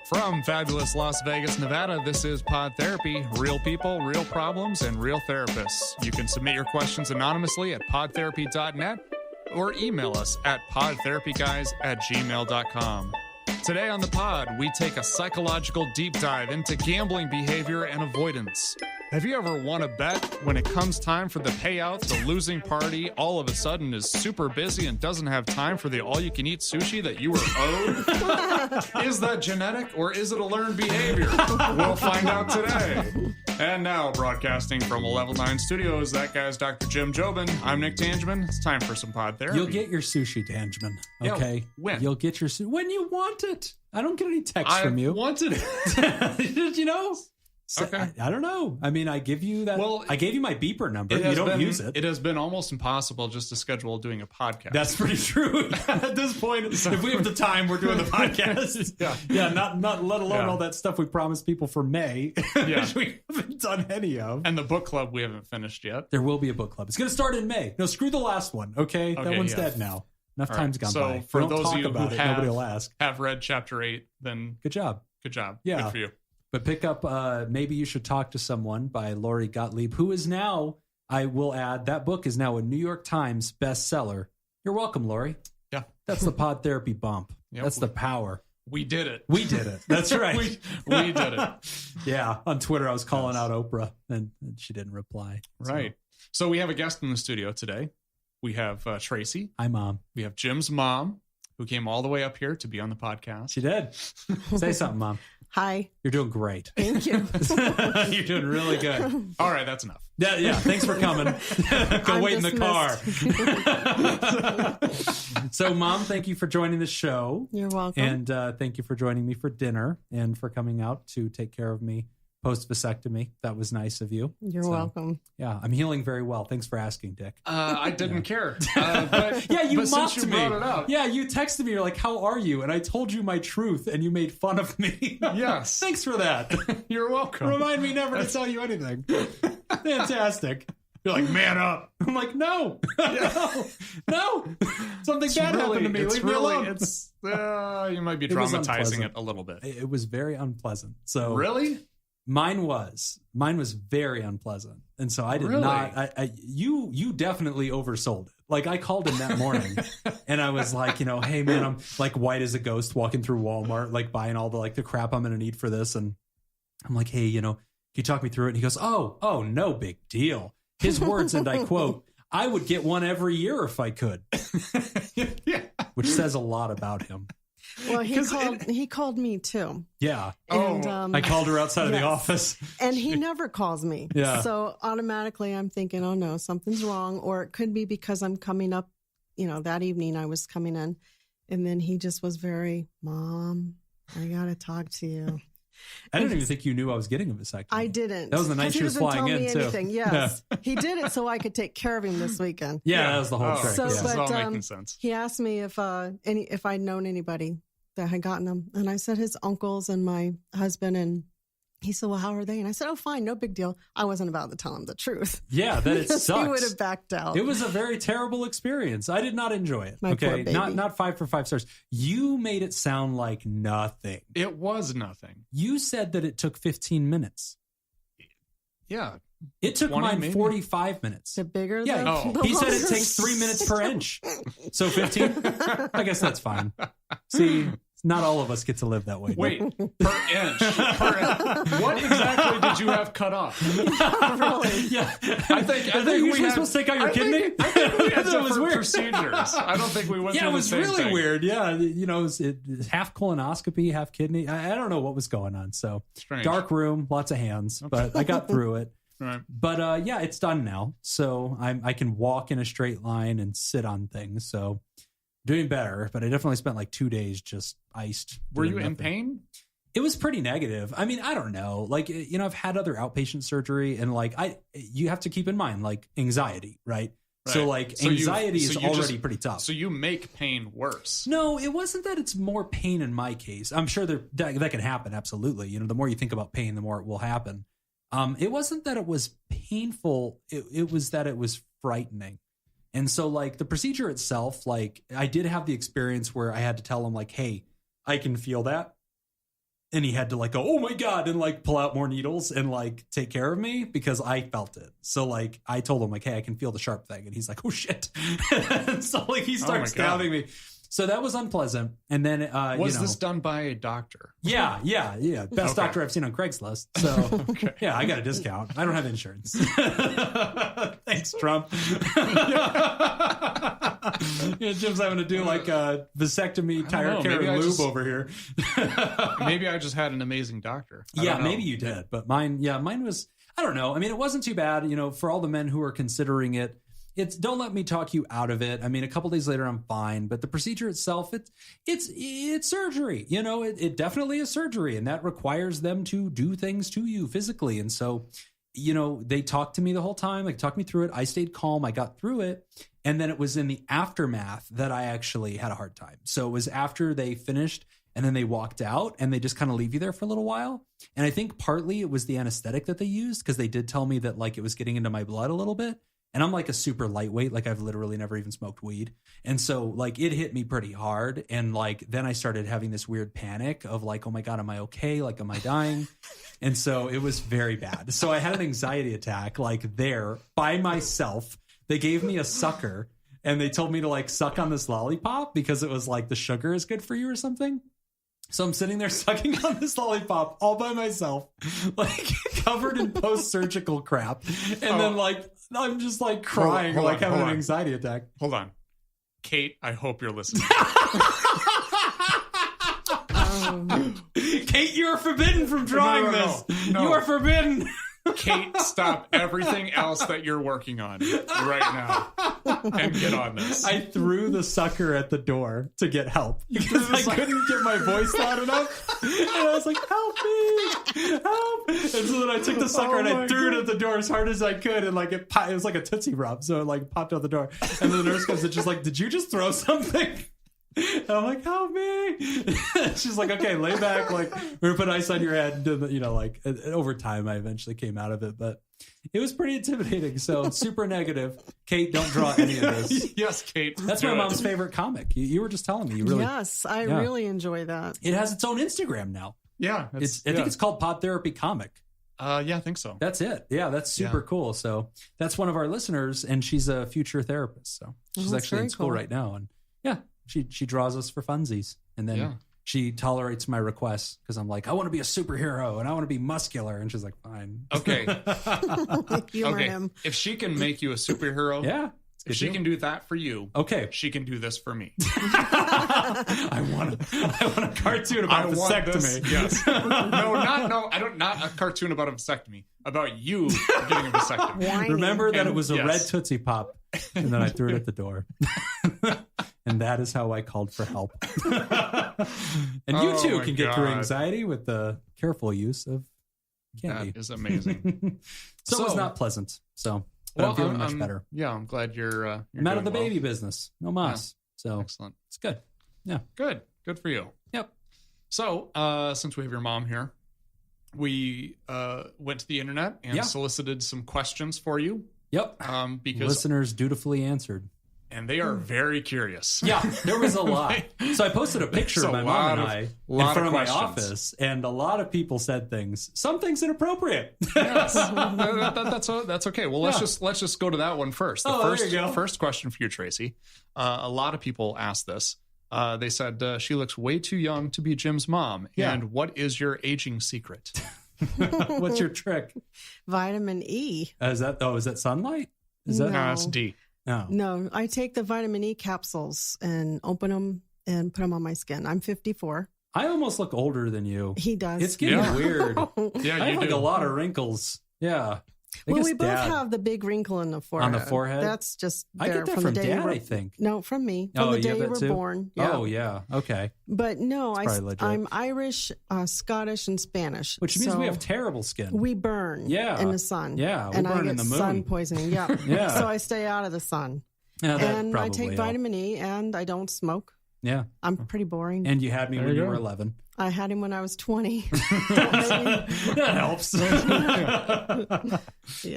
From fabulous Las Vegas, Nevada, this is Pod Therapy. Real people, real problems, and real therapists. You can submit your questions anonymously at podtherapy.net or email us at podtherapyguys@gmail.com. Today on the pod, we take a psychological deep dive into gambling behavior and avoidance. Have you ever won a bet? When it comes time for the payout, the losing party all of a sudden is super busy and doesn't have time for the all-you-can-eat sushi that you were owed? Is that genetic or is it a learned behavior? We'll find out today. And now, broadcasting from a Level 9 Studios, that guy's Dr. Jim Jobin. I'm Nick Tangeman. It's time for some pod therapy. You'll get your sushi, Tangeman. Okay? Yeah, when? You'll get your sushi. When you want it. I don't get any texts from you. I wanted it. Did you know? So, Okay. I don't know. I mean, I give you that. Well, I gave you my beeper number. You don't use it. It has been almost impossible just to schedule doing a podcast. That's pretty true. At this point, if we have the time, we're doing the podcast. Yeah. Not let alone all that stuff we promised people for May, which we haven't done any of. And the book club we haven't finished yet. There will be a book club. It's going to start in May. No, screw the last one. Okay, that one's dead now. Enough time's gone by. So for those of you who nobody will ask. Have read chapter 8, then good job. Yeah. Good for you. But pick up Maybe You Should Talk to Someone by Lori Gottlieb, who is now, I will add, that book is now a New York Times bestseller. You're welcome, Lori. Yeah. That's the pod therapy bump. Yep. That's the power. We did it. That's right. we did it. Yeah. On Twitter, I was calling out Oprah, and she didn't reply. Right. So we have a guest in the studio today. We have Tracy. Hi, Mom. We have Jim's mom, who came all the way up here to be on the podcast. She did. Say something, Mom. Hi. You're doing great. Thank you. You're doing really good. All right, that's enough. Yeah. Thanks for coming. Go wait in the car. So, Mom, thank you for joining the show. You're welcome. And thank you for joining me for dinner and for coming out to take care of me post-vasectomy. That was nice of you. You're welcome. Yeah, I'm healing very well. Thanks for asking, Dick. I didn't care. But, yeah, you mocked you me. Brought it up. Yeah, you texted me. You're like, how are you? And I told you my truth, and you made fun of me. Yes. Thanks for that. You're welcome. Remind me never to tell you anything. Fantastic. You're like, man up. I'm like, no. No. Something bad happened to me. Leave me alone. You might be dramatizing it a little bit. It was very unpleasant. So really? Mine was very unpleasant. And so I did not, you definitely oversold it. Like I called him that morning and I was like, hey man, I'm like white as a ghost walking through Walmart, like buying all the crap I'm going to need for this. And I'm like, hey, can you talk me through it? And he goes, oh, no big deal. His words, and I quote, I would get one every year if I could, which says a lot about him. Well, he called me too. Yeah. And, I called her outside of the office. And he never calls me. Yeah. So automatically I'm thinking, oh no, something's wrong. Or it could be because I'm coming up, that evening I was coming in. And then he just was very, Mom, I got to talk to you. I didn't even think you knew I was getting a vasectomy. I didn't. That was the night she was flying in, too. Anything. Yes. Yeah. He did it so I could take care of him this weekend. Yeah, that was the whole trick. So, yeah. but, all making sense. He asked me if I'd known anybody that had gotten them. And I said his uncles and my husband. And he said, well, how are they? And I said, oh, fine, no big deal. I wasn't about to tell him the truth. Yeah, that it sucks. He would have backed out. It was a very terrible experience. I did not enjoy it. My poor baby. Not 5 for 5 stars. You made it sound like nothing. It was nothing. You said that it took 15 minutes. Yeah. It took mine 45 minutes. The bigger? Yeah. He said it takes 3 minutes per inch. So 15? I guess that's fine. See, not all of us get to live that way. Wait, per inch. What exactly did you have cut off? Really? Yeah. I think we were supposed to take out your kidney? I think we had That was weird. procedures. I don't think we went through the same thing. Yeah, it was really weird. Yeah, it was half colonoscopy, half kidney. I don't know what was going on. So strange. Dark room, lots of hands, but I got through it. Right. But yeah, it's done now. So I can walk in a straight line and sit on things. So doing better, but I definitely spent like 2 days just iced. Were you in pain? It was pretty negative. I mean, I don't know. Like, I've had other outpatient surgery and like you have to keep in mind like anxiety, right? So like anxiety is already pretty tough. So you make pain worse. No, it wasn't that it's more pain in my case. I'm sure that can happen. Absolutely. The more you think about pain, the more it will happen. It wasn't that it was painful. It was that it was frightening. And so like the procedure itself, like I did have the experience where I had to tell them like, hey, I can feel that. And he had to like go, oh my God, and like pull out more needles and like take care of me because I felt it. So like I told him like, hey, I can feel the sharp thing. And he's like, oh shit. So like he starts stabbing me. So that was unpleasant. And then was this done by a doctor? Yeah. Best doctor I've seen on Craigslist. So yeah, I got a discount. I don't have insurance. Thanks, Trump. Jim's having to do like a vasectomy, tire care, and lube over here. Maybe I just had an amazing doctor. Yeah, maybe you did. But mine was, I don't know. I mean, it wasn't too bad, for all the men who are considering it. Don't let me talk you out of it. I mean, a couple days later, I'm fine. But the procedure itself, it's surgery. It definitely is surgery. And that requires them to do things to you physically. And so, they talked to me the whole time, like talked me through it. I stayed calm. I got through it. And then it was in the aftermath that I actually had a hard time. So it was after they finished and then they walked out and they just kind of leave you there for a little while. And I think partly it was the anesthetic that they used because they did tell me that like it was getting into my blood a little bit. And I'm like a super lightweight, like I've literally never even smoked weed. And so like it hit me pretty hard. And like then I started having this weird panic of like, oh my God, am I okay? Like, am I dying? And so it was very bad. So I had an anxiety attack like there by myself. They gave me a sucker and they told me to like suck on this lollipop because it was like the sugar is good for you or something. So I'm sitting there sucking on this lollipop all by myself, like covered in post-surgical crap. And then like, I'm just like crying, like having an anxiety attack. Hold on. Kate, I hope you're listening. Kate, you are forbidden from drawing this. No. You are forbidden. Kate, stop everything else that you're working on right now and get on this. I threw the sucker at the door to get help because I couldn't get my voice loud enough. And I was like, help me, help. And so then I took the sucker and I threw it at the door as hard as I could. And like it was like a Tootsie Rub. So it like popped out the door. And then the nurse comes and just like, did you just throw something? And I'm like, help me. She's like, okay, lay back. Like, we're going to put ice on your head. Like over time, I eventually came out of it. But it was pretty intimidating. So super negative. Kate, don't draw any of this. Yes, Kate. That's my mom's favorite comic. You were just telling me. You really, yes, I really enjoy that. It has its own Instagram now. Yeah. I think it's called Pod Therapy Comic. Yeah, I think so. That's it. Yeah, that's super cool. So that's one of our listeners, and she's a future therapist. So she's actually in school right now. And yeah. She draws us for funsies, and then she tolerates my requests because I'm like, I want to be a superhero and I want to be muscular, and she's like, fine. Okay. Humor him. If she can make you a superhero, if she can do that for you, okay, she can do this for me. I want a cartoon about vasectomy. Yes. Not a cartoon about a vasectomy. About you getting a vasectomy. Remember that it was a red Tootsie Pop, and then I threw it at the door. And that is how I called for help. And you too can get through anxiety with the careful use of candy. That is amazing. So it was not pleasant. So I'm feeling much better. Yeah, I'm glad you're I'm out of the baby business. No mas. Yeah. So excellent. It's good. Yeah. Good for you. Yep. So since we have your mom here, we went to the internet and solicited some questions for you. Yep. Because listeners dutifully answered. And they are very curious. Yeah, there was a lot. So I posted a picture of my mom and I in front of my office, and a lot of people said things. Some things inappropriate. Yes, that's okay. Well, let's just go to that one first. There you go. First question for you, Tracy. A lot of people asked this. They said she looks way too young to be Jim's mom. Yeah. And what is your aging secret? What's your trick? Vitamin E. Is that sunlight? No, that's D. No, I take the vitamin E capsules and open them and put them on my skin. I'm 54. I almost look older than you. He does. It's getting weird. Yeah, I have like a lot of wrinkles. Yeah. Well, we both have the big wrinkle in the forehead. On the forehead? That's just I get that from Dad, I think. No, from me. From the day you were born. Yeah. Oh, yeah. Okay. But no, I'm Irish, Scottish, and Spanish. Which means we have terrible skin. We burn in the sun. Yeah, we and burn I get in the moon. Sun poisoning. Yeah. Yeah. So I stay out of the sun. Yeah, and I take vitamin E, and I don't smoke. Yeah. I'm pretty boring. And you had me when you were 11. I had him when I was 20. That helps. Yeah.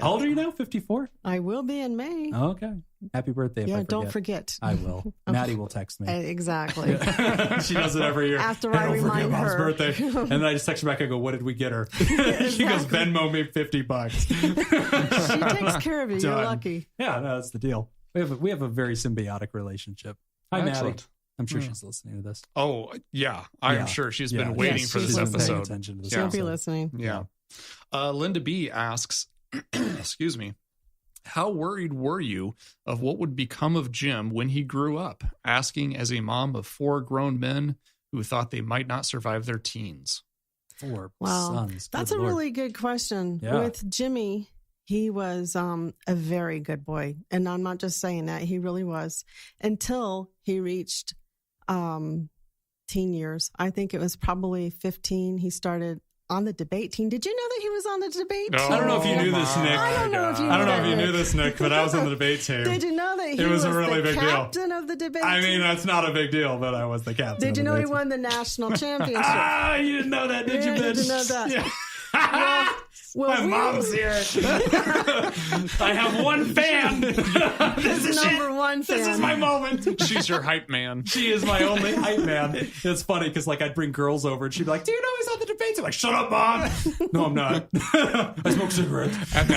How old are you now? 54? I will be in May. Oh, okay. Happy birthday. If I forget. Don't forget. I will. Maddie will text me. Exactly. She does it every year. After I remind Mom's her. birthday. And then I just text her back. I go, what did we get her? She goes, Venmo me $50. She takes care of you. You're lucky. Yeah, no, that's the deal. We have a very symbiotic relationship. Hi, Excellent. Maddie. I'm sure she's listening to this. Oh, yeah. I'm sure she's been waiting for this Paying episode. attention to this She'll episode. be listening. Yeah. Linda B asks, excuse me, how worried were you of what would become of Jim when he grew up? Asking as a mom of 4 grown men who thought they might not survive their teens. 4 Wow. sons. That's Good a Lord. really good question. Yeah. With Jimmy, he was a very good boy. And I'm not just saying that. He really was. Until he reached teen years. I think it was probably 15. He started on the debate team. Did you know that he was on the debate team? I don't know if you knew this, Nick. I don't know if you knew I don't know that, if you Nick. knew this, Nick, but I was on the debate team. Did you know that he was a really the big deal. captain of the debate I team? mean, that's not a big deal, but I was the captain. Did of you the know he debate won the national championship? Ah, you didn't know that, did you, Yeah, bitch? you didn't know that. Yeah. Well, My mom's here. I have one fan. This is number one fan. This is my moment. She's your hype man. She is my only hype man. It's funny because like I'd bring girls over and she'd be like, "Do you know he's on the debates?" I'm like, "Shut up, Mom." No, I'm not. I smoke cigarettes. And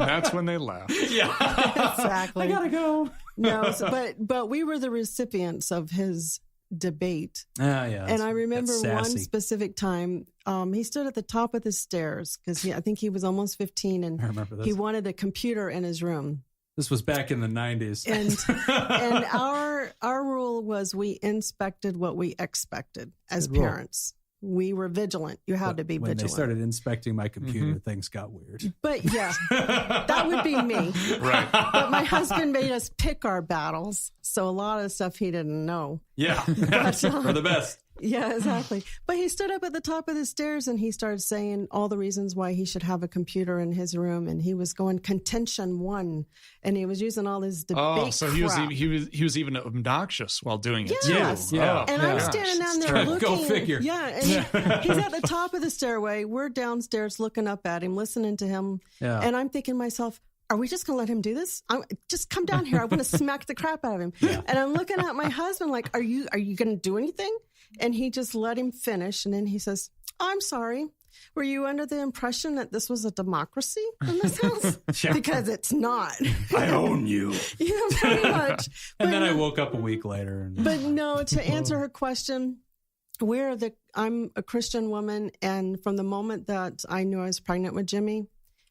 that's when they laugh. Yeah, Exactly. I gotta go. No, but we were the recipients of his debate. Yeah. And I remember that's one sassy. specific time, he stood at the top of the stairs because I think he was almost 15 and I remember this. he wanted a computer in his room. This was back in the 90s. And our rule was we inspected what we expected as Good rule. parents. We were vigilant. You had to be when vigilant. they started inspecting my computer, things got weird. But yeah, that would be me. Right. But my husband made us pick our battles. So a lot of stuff he didn't know. Yeah, for the best. Yeah, exactly. But he stood up at the top of the stairs and he started saying all the reasons why he should have a computer in his room. And he was going contention 1, and he was using all this debate. Oh, so he crap. was even obnoxious while doing it Yes. too. Yeah. Oh, And I'm standing down there Go looking. figure. Yeah, and he's at the top of the stairway. We're downstairs looking up at him, listening to him. Yeah. And I'm thinking to myself, are we just going to let him do this? Just come down here. I want to smack the crap out of him. Yeah. And I'm looking at my husband like, are you going to do anything? And he just let him finish. And then he says, I'm sorry. Were you under the impression that this was a democracy in this house? Yeah. Because it's not. I own you. Yeah, pretty much. And then But I woke up a week later. And But no, to answer her question, I'm a Christian woman, and from the moment that I knew I was pregnant with Jimmy,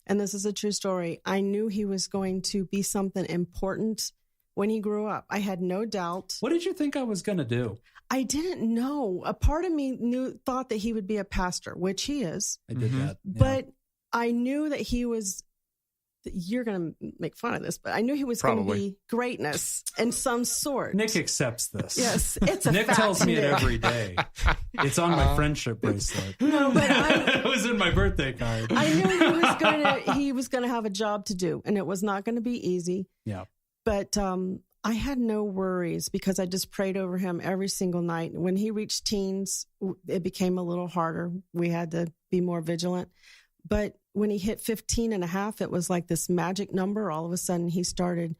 and this is a true story, I knew he was going to be something important when he grew up. I had no doubt. what did you think I was going to do? I didn't know. A part of me thought that he would be a pastor, which he is. I did that. Yeah. But I knew that he was, you're going to make fun of this, but I knew he was going to Probably. be greatness in some sort. Nick accepts this. Yes, it's a Nick fact. tells me it Nick. every day. It's on my friendship bracelet. No, but It was in my birthday card. I knew he was going to have a job to do, and it was not going to be easy. Yeah. But I had no worries because I just prayed over him every single night. When he reached teens, it became a little harder. We had to be more vigilant. But when he hit 15 and a half, it was like this magic number. All of a sudden, he started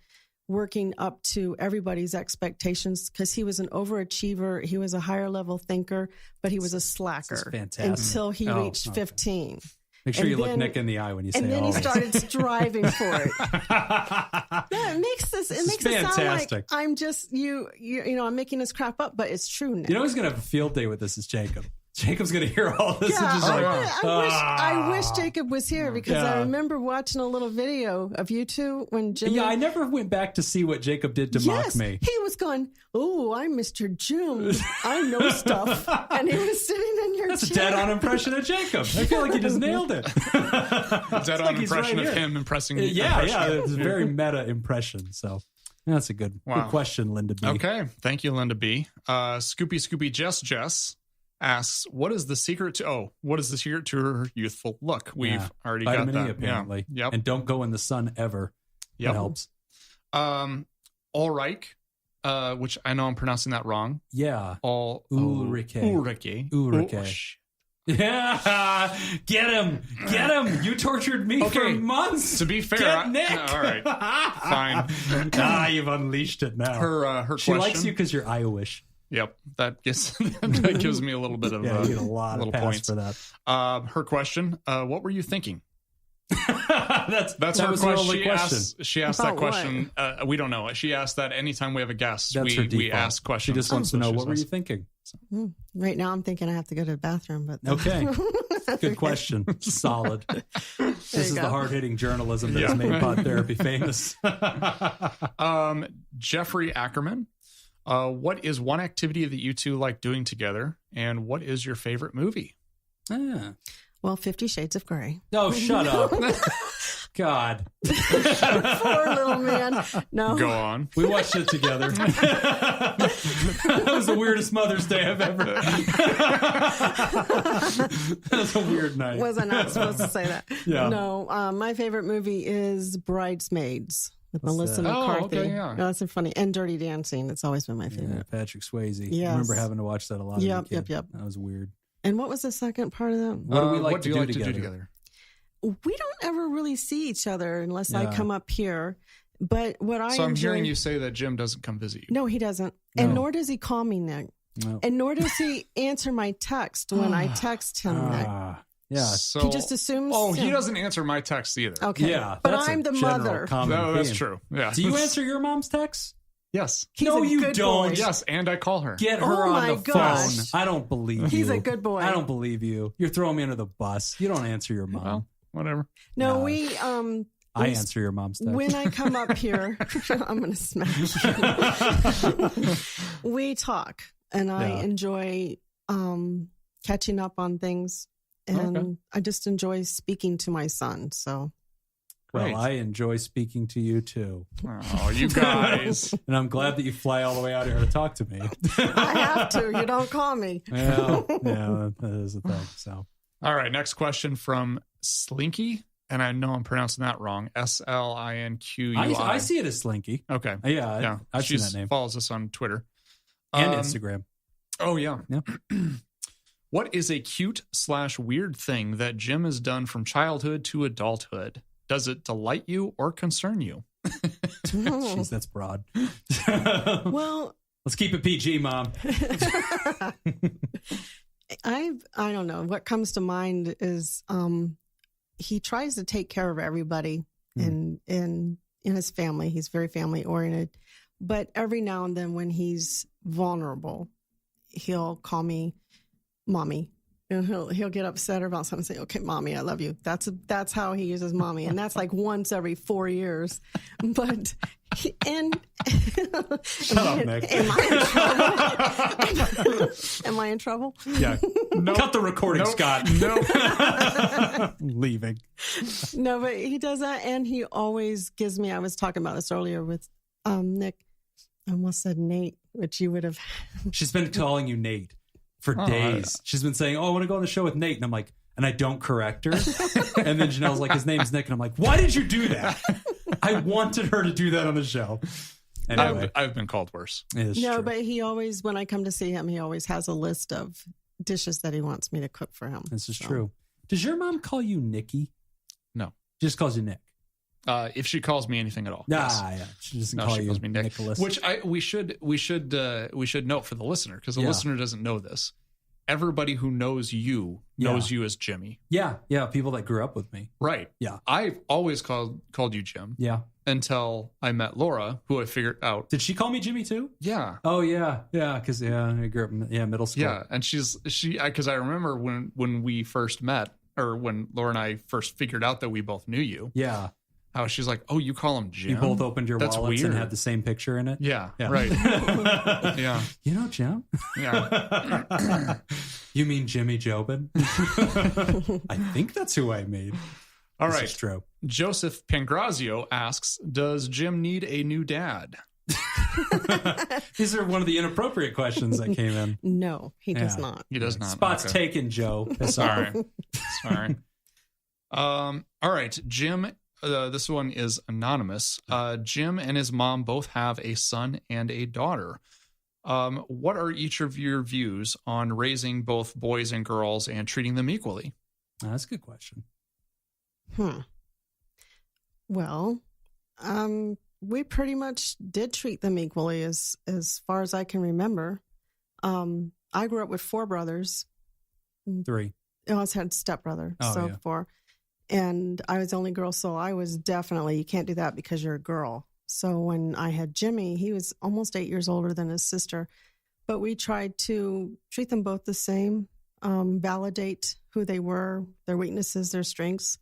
working up to everybody's expectations because he was an overachiever. He was a higher level thinker, but he was a slacker fantastic. until he Oh, reached okay. 15. Make sure And you look then- Nick in the eye when you say And then he always. started striving for it. Yeah, it makes it sound like fantastic. I'm just you know, I'm making this crap up, but it's true now. You know who's going to have a field day with this is Jacob. Jacob's going to hear all this Yeah, and just like, I wish Jacob was here because I Yeah. remember watching a little video of you two when Jimmy. yeah, I never went back to see what Jacob did to mock me. He was going, "Oh, I'm Mr. Jim. I know stuff," and he was sitting in your That's a chair. dead-on impression of Jacob. I feel like he just nailed it. Dead-on he's impression right of here. him impressing. Yeah, impression. it's a very meta impression. So that's a good question, Linda B. Okay, thank you, Linda B. Scoopy Jess asks, what is the secret to her youthful look? We've already Vitamin got E, that. apparently. Yeah. Yep. And don't go in the sun ever. Yep. That helps. Ulrich which I know I'm pronouncing that wrong. Yeah. Ulrike. Yeah, get him! You tortured me for months. To be fair, get Nick. All right, fine. You've unleashed it now. Her she question. likes you because you're Iowish. Yep, that gives me a little bit of you get a lot of points for that. Her question: what were you thinking? That's her question. She asked that question. We don't know. She asked that anytime we have a guest. We ask questions. She just wants to know what were you thinking. Right now, I'm thinking I have to go to the bathroom. But okay, good question. Solid. This is the hard-hitting journalism that's made Pod Therapy famous. Jeffrey Ackerman, what is one activity that you two like doing together, and what is your favorite movie? Well, 50 Shades of Grey. Oh, shut up. God. Poor little man. No. Go on. We watched it together. That was the weirdest Mother's Day I've ever. That was a weird night. Was I not supposed to say that? Yeah. No. My favorite movie is Bridesmaids with Melissa McCarthy. Oh, okay, yeah. No, that's funny. And Dirty Dancing. It's always been my favorite. Yeah, Patrick Swayze. Yes. I remember having to watch that a lot. Yep. That was weird. And what was the second part of that? What do we like to do together? together? We don't ever really see each other unless I come up here. But what I So I'm enjoy... hearing you say that Jim doesn't come visit you. No, he doesn't. No. And nor does he call me Nick. No. And nor does he answer my text when I text him Nick. Yeah. So, he just assumes... Oh, he doesn't answer my text either. Okay. Yeah. But I'm the mother. No, that's true. Yeah. Do you answer your mom's texts? Yes. No, you don't. Boy. Yes, and I call her. Get her on the gosh. phone. I don't believe you. He's a good boy. I don't believe you. You're throwing me under the bus. You don't answer your mom. Well, whatever. No, I answer your mom's text. When I come up here, I'm going to smash you. We talk, and I enjoy catching up on things, and I just enjoy speaking to my son, so... Well, I enjoy speaking to you too. Oh, you guys. And I'm glad that you fly all the way out here to talk to me. I have to. You don't call me. Yeah, that is a thing. So, all right. Next question from Slinky. And I know I'm pronouncing that wrong. Slinqui. I see it as Slinky. Okay. Yeah. I've seen that name. Follows us on Twitter. And Instagram. Oh, yeah. Yep. What is a cute/weird thing that Jim has done from childhood to adulthood? Does it delight you or concern you? Jeez, that's broad. Well, let's keep it PG, Mom. I don't know. What comes to mind is he tries to take care of everybody in his family. He's very family oriented, but every now and then when he's vulnerable, he'll call me Mommy. And he'll get upset about something and say, "Okay, Mommy, I love you." That's how he uses Mommy, and that's like once every 4 years. But shut up, Nick. Am I in trouble? Am I in trouble? Yeah. Nope. Cut the recording, Scott. No. Leaving. No, but he does that, and he always gives me. I was talking about this earlier with Nick. I almost said Nate, which you would have. She's been calling you Nate. For days. She's been saying, I want to go on the show with Nate. And I'm like, and I don't correct her. And then Janelle's like, his name's Nick. And I'm like, why did you do that? I wanted her to do that on the show. Anyway. I've been called worse. No, but he always, when I come to see him, he always has a list of dishes that he wants me to cook for him. This is true. Does your mom call you Nikki? No. She just calls you Nick. If she calls me anything at all. Yeah. She doesn't call you calls me Nick. Nicholas. Which we should note for the listener, because the listener doesn't know this. Everybody who knows you knows you as Jimmy. Yeah. People that grew up with me. Right. Yeah. I've always called you Jim. Yeah. Until I met Laura, who I figured out. Did she call me Jimmy too? Yeah. Oh yeah. Yeah. Because I grew up in middle school. Yeah, and because I remember when we first met, or when Laura and I first figured out that we both knew you. Yeah. How she's like, oh, you call him Jim? You both opened your That's wallets weird. and had the same picture in it? Yeah. Right. Yeah. You know Jim? Yeah. You mean Jimmy Jobin? I think that's who I made. All this right. is true. Joseph Pangrazio asks, does Jim need a new dad? These are one of the inappropriate questions that came in. No, he does not. He does not. Spot's taken, Joe. Sorry. All right, Jim. this one is anonymous. Jim and his mom both have a son and a daughter. What are each of your views on raising both boys and girls and treating them equally? That's a good question. Well, we pretty much did treat them equally as far as I can remember. I grew up with 4 brothers. 3. I always had stepbrother, 4. And I was the only girl, so I was definitely, you can't do that because you're a girl. So when I had Jimmy, he was almost 8 years older than his sister. But we tried to treat them both the same, validate who they were, their weaknesses, their strengths.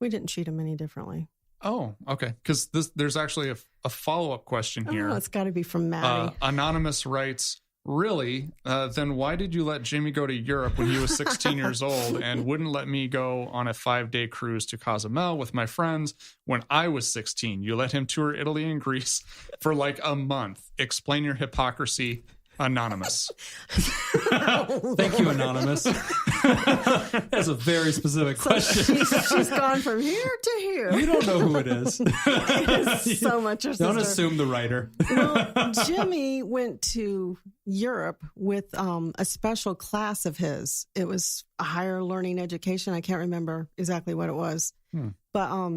We didn't treat them any differently. Oh, okay. Because there's actually a follow-up question here. Oh, it's got to be from Maddie. Anonymous writes, really? Then why did you let Jimmy go to Europe when he was 16 years old and wouldn't let me go on a 5-day cruise to Cozumel with my friends when I was 16? You let him tour Italy and Greece for like a month. Explain your hypocrisy. Anonymous. Thank you, Anonymous. That's a very specific question. She's gone from here to here. You don't know who it is. It is so much her sister. Don't assume the writer. Well, Jimmy went to Europe with a special class of his. It was a higher learning education. I can't remember exactly what it was. But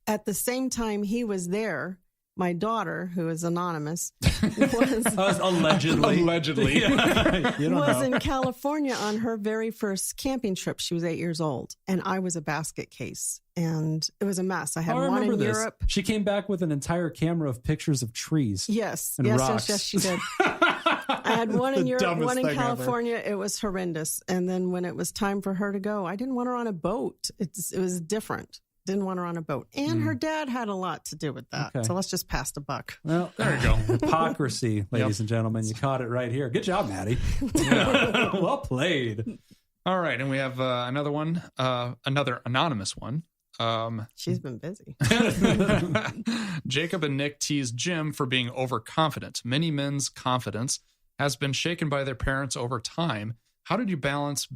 at the same time he was there, my daughter, who is anonymous, was allegedly was in California on her very first camping trip. She was 8 years old, and I was a basket case, and it was a mess. I had one in Europe. She came back with an entire camera of pictures of trees. Yes, rocks. yes, she did. I had one in Europe, one in California. Ever. It was horrendous. And then when it was time for her to go, I didn't want her on a boat. It was different. Didn't want her on a boat. And her dad had a lot to do with that. Okay. So let's just pass the buck. Well, there you go. Hypocrisy, ladies and gentlemen. You caught it right here. Good job, Maddie. Well played. All right. And we have another one, another anonymous one. She's been busy. Jacob and Nick tease Jim for being overconfident. Many men's confidence has been shaken by their parents over time. How did you balance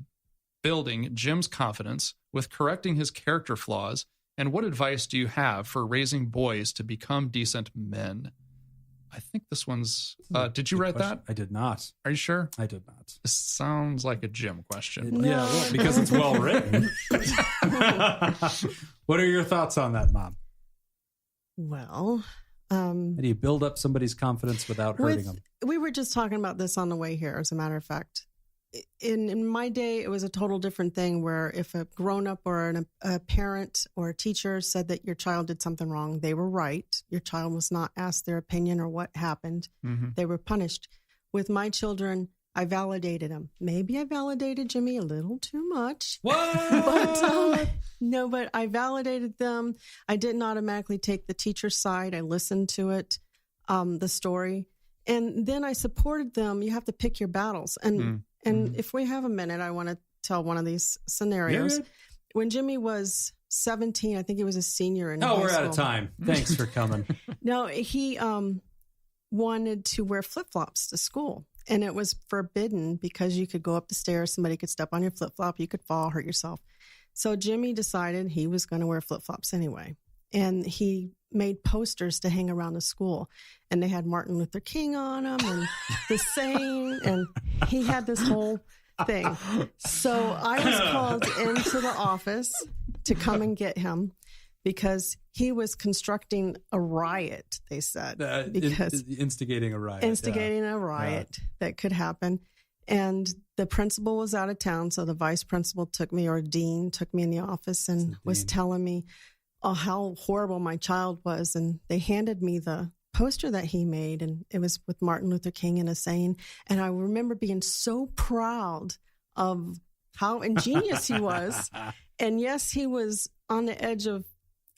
building Jim's confidence with correcting his character flaws? And what advice do you have for raising boys to become decent men? I think this one's... did you write that? I did not. Are you sure? I did not. This sounds like a Jim question. No, yeah, well, because it's well written. What are your thoughts on that, Mom? Well... how do you build up somebody's confidence without hurting them? We were just talking about this on the way here, as a matter of fact. In my day, it was a total different thing where if a grown-up or a parent or a teacher said that your child did something wrong, they were right. Your child was not asked their opinion or what happened. Mm-hmm. They were punished. With my children, I validated them. Maybe I validated Jimmy a little too much. What? But I validated them. I didn't automatically take the teacher's side. I listened to it, the story. And then I supported them. You have to pick your battles. And if we have a minute, I want to tell one of these scenarios. Yeah. When Jimmy was 17, I think he was a senior in high school. We're out of time. Thanks for coming. No, he wanted to wear flip-flops to school. And it was forbidden because you could go up the stairs, somebody could step on your flip-flop, you could fall, hurt yourself. So Jimmy decided he was going to wear flip-flops anyway. And he made posters to hang around the school. And they had Martin Luther King on them and the saying. And he had this whole thing. So I was called into the office to come and get him because he was constructing a riot, they said. Because instigating a riot. A riot that could happen. And the principal was out of town. So the vice principal took me, or dean took me in the office and was telling me how horrible my child was. And they handed me the poster that he made, and it was with Martin Luther King and a saying. And I remember being so proud of how ingenious he was. And yes, he was on the edge of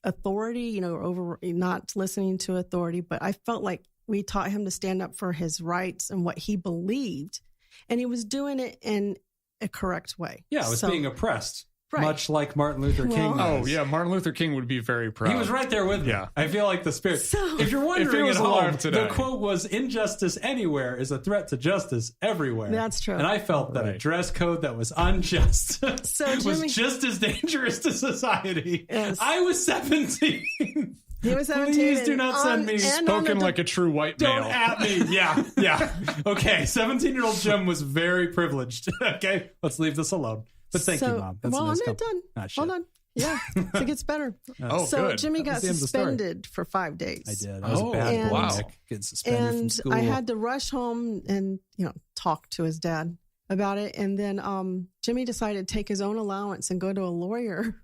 authority, over not listening to authority, but I felt like we taught him to stand up for his rights and what he believed. And he was doing it in a correct way. Yeah, it was being oppressed. much like Martin Luther King. Oh, yeah. Martin Luther King would be very proud. He was right there with me. Yeah. I feel like the spirit. So, if you're wondering was at home, alive today. the quote was, injustice anywhere is a threat to justice everywhere. That's true. And I felt that a dress code that was unjust was just as dangerous to society. Yes. I was 17. He was 17. Please do not send me. Spoken like a true white male. Don't at me. Yeah. Okay, 17-year-old Jim was very privileged. Okay, let's leave this alone. But thank you, Mom. That's well, a nice I'm not done. Hold on. Yeah, it gets better. So good. Jimmy got suspended for 5 days. I did. I was a bad boy, Nick. Getting suspended from school. I had to rush home and talk to his dad about it. And then Jimmy decided to take his own allowance and go to a lawyer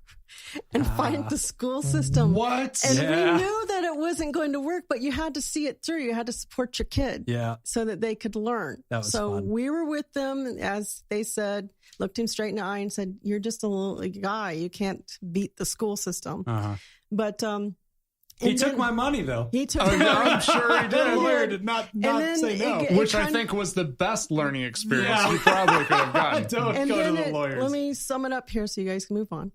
and fight the school system. What? And we knew that it wasn't going to work, but you had to see it through. You had to support your kid so that they could learn. That was fun. We were with them, as they said, looked him straight in the eye and said, you're just a little guy. You can't beat the school system. But he took my money, though. He took my money. I'm sure he did. The lawyer did not say no. Which I think was the best learning experience you probably could have gotten. Don't go to the lawyers. Let me sum it up here so you guys can move on.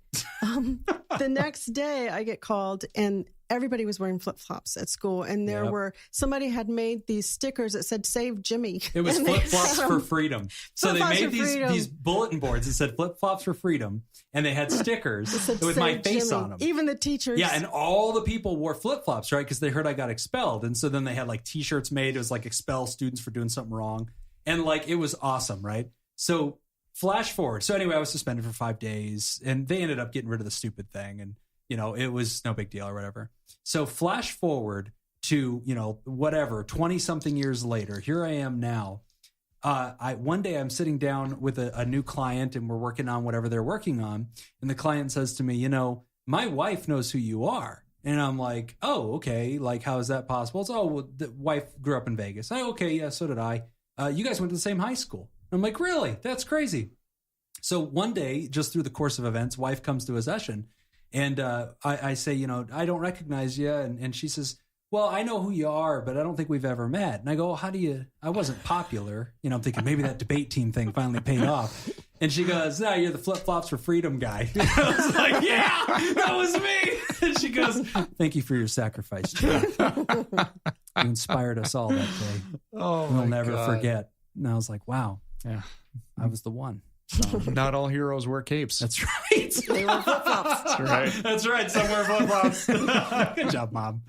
The next day I get called and everybody was wearing flip-flops at school. And there somebody had made these stickers that said, save Jimmy. It was flip-flops for freedom. So they made these bulletin boards that said flip-flops for freedom. And they had stickers with my face on them. Even the teachers. Yeah, and all the people wore flip-flops, right? Because they heard I got expelled. And so then they had like T-shirts made. It was like expel students for doing something wrong. And like, it was awesome, right? So flash forward. So anyway, I was suspended for 5 days. And they ended up getting rid of the stupid thing. And, it was no big deal or whatever. So flash forward to, 20-something years later. Here I am now. One day I'm sitting down with a new client and we're working on whatever they're working on. And the client says to me, my wife knows who you are. And I'm like, oh, okay. Like, how is that possible? It's, the wife grew up in Vegas. Oh, okay. Yeah, so did I. You guys went to the same high school. I'm like, really? That's crazy. So one day, just through the course of events, wife comes to a session and I say, I don't recognize you. And she says, well, I know who you are, but I don't think we've ever met. And I go, I wasn't popular. I'm thinking maybe that debate team thing finally paid off. And she goes, no, you're the flip-flops for freedom guy. I was like, yeah, that was me. And she goes, thank you for your sacrifice, Jim. You inspired us all that day. We'll never forget. And I was like, wow, I was the one. So. Not all heroes wear capes. That's right. They wear flip-flops. That's right. That's right. Some wear flip-flops. Good job, Mom.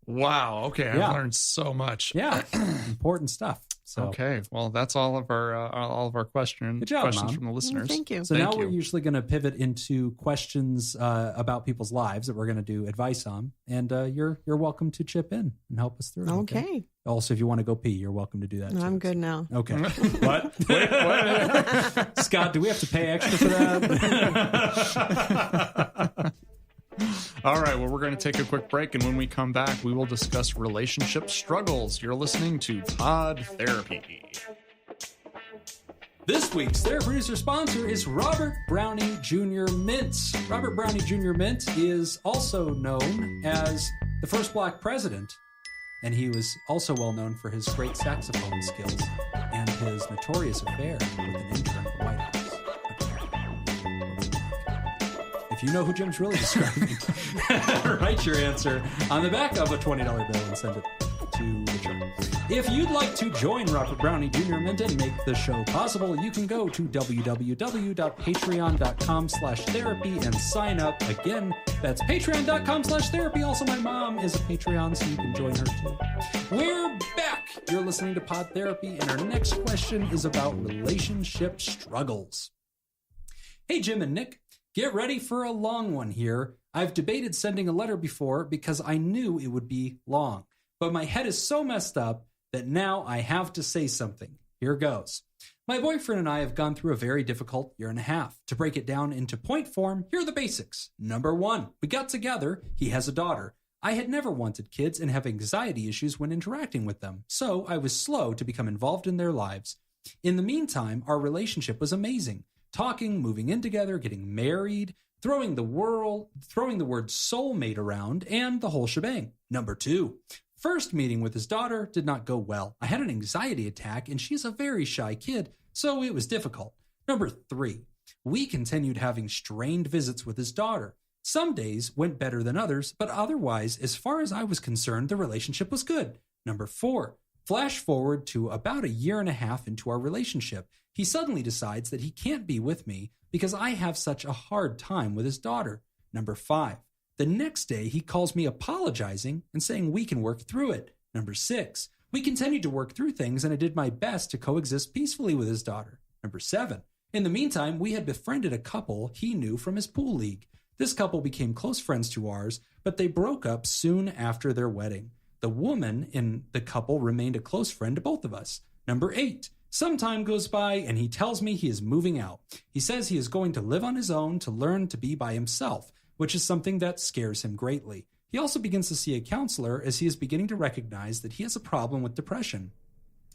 Wow. Okay. I've learned so much. Yeah. Important stuff. So. Okay. Well, that's all of our questions Mom. from the listeners. Thank you. So now we're usually going to pivot into questions about people's lives that we're going to do advice on, and you're welcome to chip in and help us through. Okay. Also, if you want to go pee, you're welcome to do that. I'm good now. Okay. What? Wait, what? Scott, do we have to pay extra for that? All right, well, we're going to take a quick break, and when we come back, we will discuss relationship struggles. You're listening to Pod Therapy. This week's Theraproducer sponsor is Robert Brownie Jr. Mintz. Robert Brownie Jr. Mintz is also known as the first black president, and he was also well known for his great saxophone skills and his notorious affair with an intern at the White House. If you know who Jim's really describing, write your answer on the back of a $20 bill and send it to Richard. If you'd like to join Robert Brownie Jr. Mint and make the show possible, you can go to www.patreon.com/therapy and sign up. Again, that's patreon.com/therapy. Also, my mom is a Patreon, so you can join her too. We're back. You're listening to Pod Therapy, and our next question is about relationship struggles. Hey, Jim and Nick. Get ready for a long one here. I've debated sending a letter before because I knew it would be long. But my head is so messed up that now I have to say something. Here goes. My boyfriend and I have gone through a very difficult year and a half. To break it down into point form, here are the basics. Number 1, we got together. He has a daughter. I had never wanted kids and have anxiety issues when interacting with them, so I was slow to become involved in their lives. In the meantime, our relationship was amazing. Talking, moving in together, getting married, throwing the word soulmate around, and the whole shebang. Number 2, first meeting with his daughter did not go well. I had an anxiety attack, and she's a very shy kid, so it was difficult. Number 3, We continued having strained visits with his daughter. Some days went better than others, but otherwise, as far as I was concerned, the relationship was good. Number 4, flash forward to about a year and a half into our relationship. He suddenly decides that he can't be with me because I have such a hard time with his daughter. Number 5, the next day he calls me apologizing and saying we can work through it. Number 6, we continued to work through things and I did my best to coexist peacefully with his daughter. Number 7, in the meantime, we had befriended a couple he knew from his pool league. This couple became close friends to ours, but they broke up soon after their wedding. The woman in the couple remained a close friend to both of us. Number 8, some time goes by and he tells me he is moving out. He says he is going to live on his own to learn to be by himself, which is something that scares him greatly. He also begins to see a counselor as he is beginning to recognize that he has a problem with depression.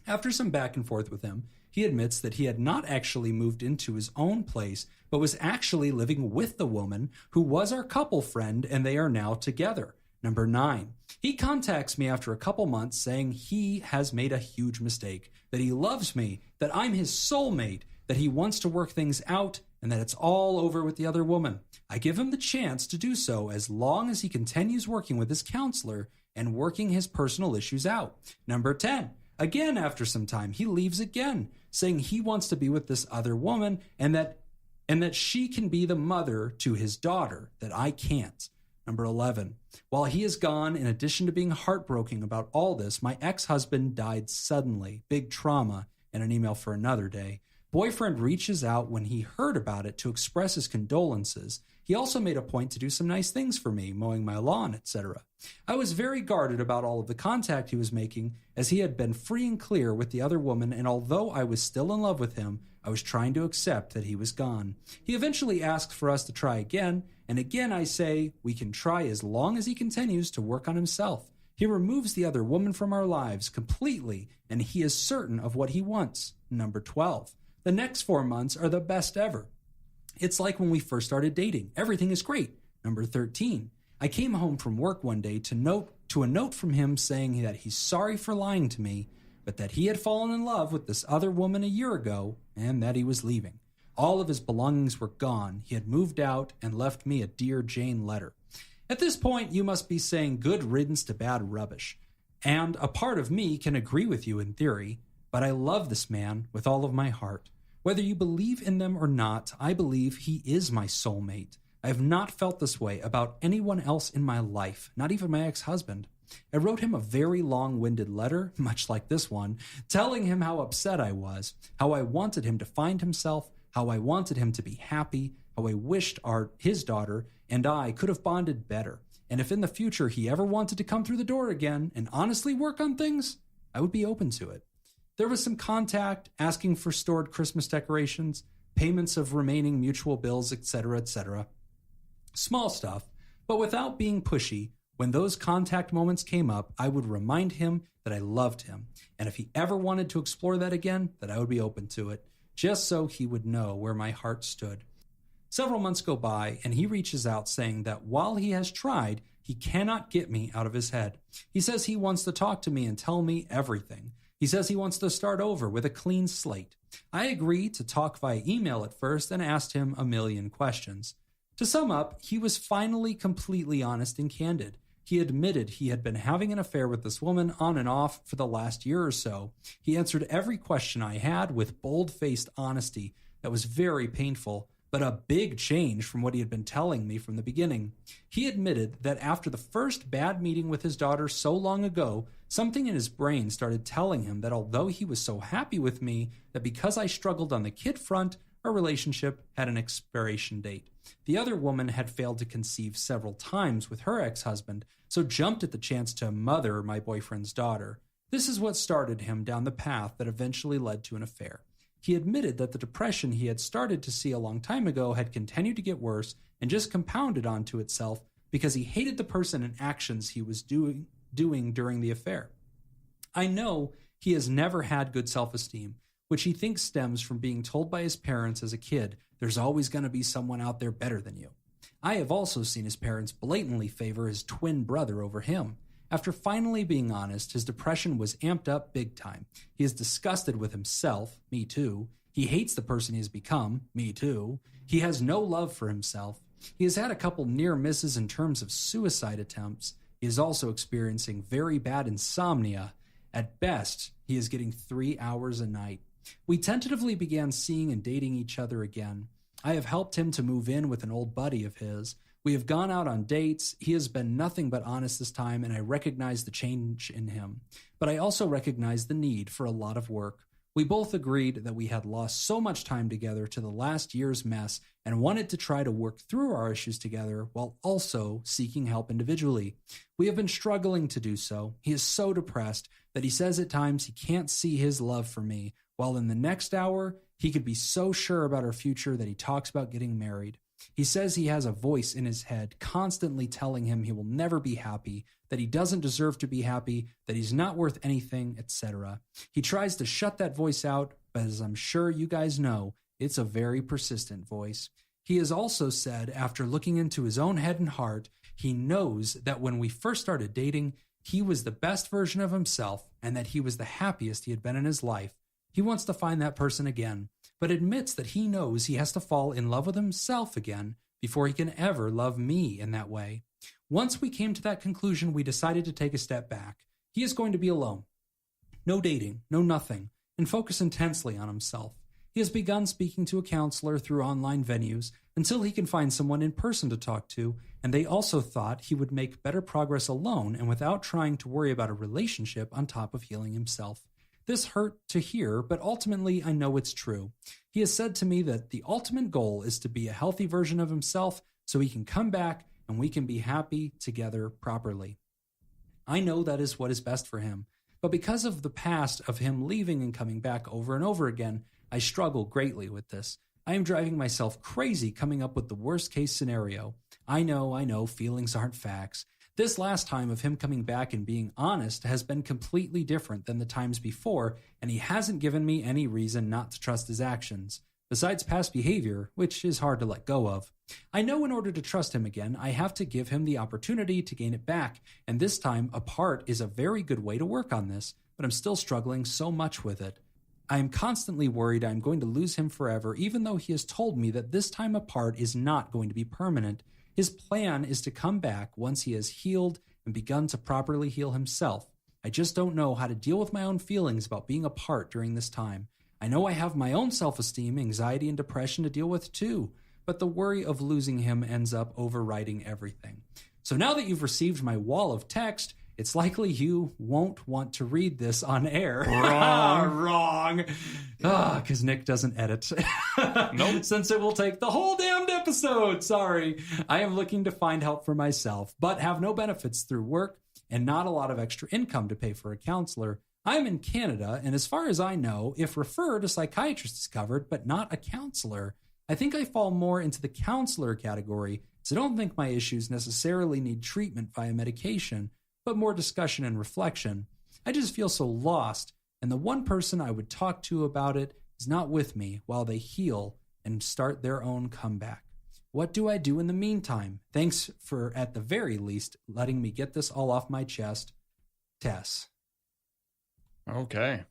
After some back and forth with him, he admits that he had not actually moved into his own place, but was actually living with the woman who was our couple friend, and they are now together. Number 9, he contacts me after a couple months saying he has made a huge mistake, that he loves me, that I'm his soulmate, that he wants to work things out, and that it's all over with the other woman. I give him the chance to do so as long as he continues working with his counselor and working his personal issues out. Number 10, again after some time, he leaves again, saying he wants to be with this other woman and that she can be the mother to his daughter, that I can't. Number 11, while he is gone, in addition to being heartbroken about all this, my ex-husband died suddenly, big trauma, and an email for another day. Boyfriend reaches out when he heard about it to express his condolences. He also made a point to do some nice things for me, mowing my lawn, etc. I was very guarded about all of the contact he was making, as he had been free and clear with the other woman, and although I was still in love with him, I was trying to accept that he was gone. He eventually asks for us to try again, and again I say we can try as long as he continues to work on himself. He removes the other woman from our lives completely, and he is certain of what he wants. Number 12. The next 4 months are the best ever. It's like when we first started dating. Everything is great. Number 13. I came home from work one day to a note from him saying that he's sorry for lying to me, but that he had fallen in love with this other woman a year ago and that he was leaving. All of his belongings were gone. He had moved out and left me a Dear Jane letter. At this point, you must be saying good riddance to bad rubbish. And a part of me can agree with you in theory, but I love this man with all of my heart. Whether you believe in them or not, I believe he is my soulmate. I have not felt this way about anyone else in my life, not even my ex-husband. I wrote him a very long-winded letter, much like this one, telling him how upset I was, how I wanted him to find himself, how I wanted him to be happy, how I wished his daughter and I could have bonded better, and if in the future he ever wanted to come through the door again and honestly work on things, I would be open to it. There was some contact, asking for stored Christmas decorations, payments of remaining mutual bills, etc., etc. Small stuff, but without being pushy. When those contact moments came up, I would remind him that I loved him, and if he ever wanted to explore that again, that I would be open to it, just so he would know where my heart stood. Several months go by, and he reaches out saying that while he has tried, he cannot get me out of his head. He says he wants to talk to me and tell me everything. He says he wants to start over with a clean slate. I agreed to talk via email at first and asked him a million questions. To sum up, he was finally completely honest and candid. He admitted he had been having an affair with this woman on and off for the last year or so. He answered every question I had with bold-faced honesty that was very painful, but a big change from what he had been telling me from the beginning. He admitted that after the first bad meeting with his daughter so long ago, something in his brain started telling him that although he was so happy with me, that because I struggled on the kid front, our relationship had an expiration date. The other woman had failed to conceive several times with her ex-husband, so jumped at the chance to mother my boyfriend's daughter. This is what started him down the path that eventually led to an affair. He admitted that the depression he had started to see a long time ago had continued to get worse and just compounded onto itself because he hated the person and actions he was doing during the affair. I know he has never had good self-esteem, which he thinks stems from being told by his parents as a kid, there's always going to be someone out there better than you. I have also seen his parents blatantly favor his twin brother over him. After finally being honest, his depression was amped up big time. He is disgusted with himself, me too. He hates the person he has become. Me too. He has no love for himself. He has had a couple near misses in terms of suicide attempts. He is also experiencing very bad insomnia. At best, he is getting 3 hours a night. We tentatively began seeing and dating each other again. I have helped him to move in with an old buddy of his. We have gone out on dates. He has been nothing but honest this time, and I recognize the change in him. But I also recognize the need for a lot of work. We both agreed that we had lost so much time together to the last year's mess and wanted to try to work through our issues together while also seeking help individually. We have been struggling to do so. He is so depressed that he says at times he can't see his love for me, while in the next hour, he could be so sure about our future that he talks about getting married. He says he has a voice in his head constantly telling him he will never be happy, that he doesn't deserve to be happy, that he's not worth anything, etc. He tries to shut that voice out, but as I'm sure you guys know, it's a very persistent voice. He has also said, after looking into his own head and heart, he knows that when we first started dating, he was the best version of himself and that he was the happiest he had been in his life. He wants to find that person again, but admits that he knows he has to fall in love with himself again before he can ever love me in that way. Once we came to that conclusion, we decided to take a step back. He is going to be alone. No dating, no nothing, and focus intensely on himself. He has begun speaking to a counselor through online venues until he can find someone in person to talk to, and they also thought he would make better progress alone and without trying to worry about a relationship on top of healing himself. This hurt to hear, but ultimately I know it's true. He has said to me that the ultimate goal is to be a healthy version of himself so he can come back and we can be happy together properly. I know that is what is best for him, but because of the past of him leaving and coming back over and over again, I struggle greatly with this. I am driving myself crazy coming up with the worst case scenario. I know, feelings aren't facts. This last time of him coming back and being honest has been completely different than the times before, and he hasn't given me any reason not to trust his actions, besides past behavior, which is hard to let go of. I know in order to trust him again, I have to give him the opportunity to gain it back, and this time apart is a very good way to work on this, but I'm still struggling so much with it. I am constantly worried I'm going to lose him forever, even though he has told me that this time apart is not going to be permanent. His plan is to come back once he has healed and begun to properly heal himself. I just don't know how to deal with my own feelings about being apart during this time. I know I have my own self-esteem, anxiety, and depression to deal with too, but the worry of losing him ends up overriding everything. So now that you've received my wall of text, it's likely you won't want to read this on air. Wrong. Because Nick doesn't edit. Nope. Since it will take the whole damned episode. Sorry. I am looking to find help for myself, but have no benefits through work and not a lot of extra income to pay for a counselor. I'm in Canada, and as far as I know, if referred, a psychiatrist is covered, but not a counselor. I think I fall more into the counselor category, so I don't think my issues necessarily need treatment via medication, but more discussion and reflection. I just feel so lost, and the one person I would talk to about it is not with me while they heal and start their own comeback. What do I do in the meantime? Thanks for, at the very least, letting me get this all off my chest. Tess. Okay.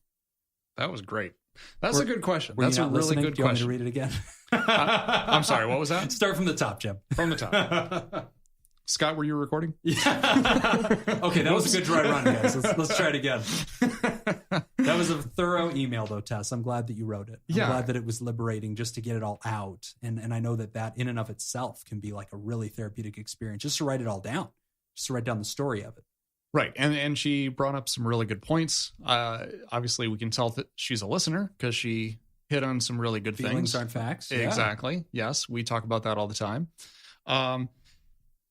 That was great. That's a good question. That's a really good question. question. Do you want me to read it again? I'm sorry, what was that? Start from the top, Jim. From the top. Scott, were you recording? Yeah. Okay, that was a good dry run, guys. Let's try it again. That was a thorough email, though, Tess. I'm glad that you wrote it. I'm glad that it was liberating just to get it all out. And I know that in and of itself can be like a really therapeutic experience, just to write it all down, just to write down the story of it. Right. And she brought up some really good points. Obviously, we can tell that she's a listener because she hit on some really good things. Feelings aren't facts. Exactly. Yeah. Yes. We talk about that all the time.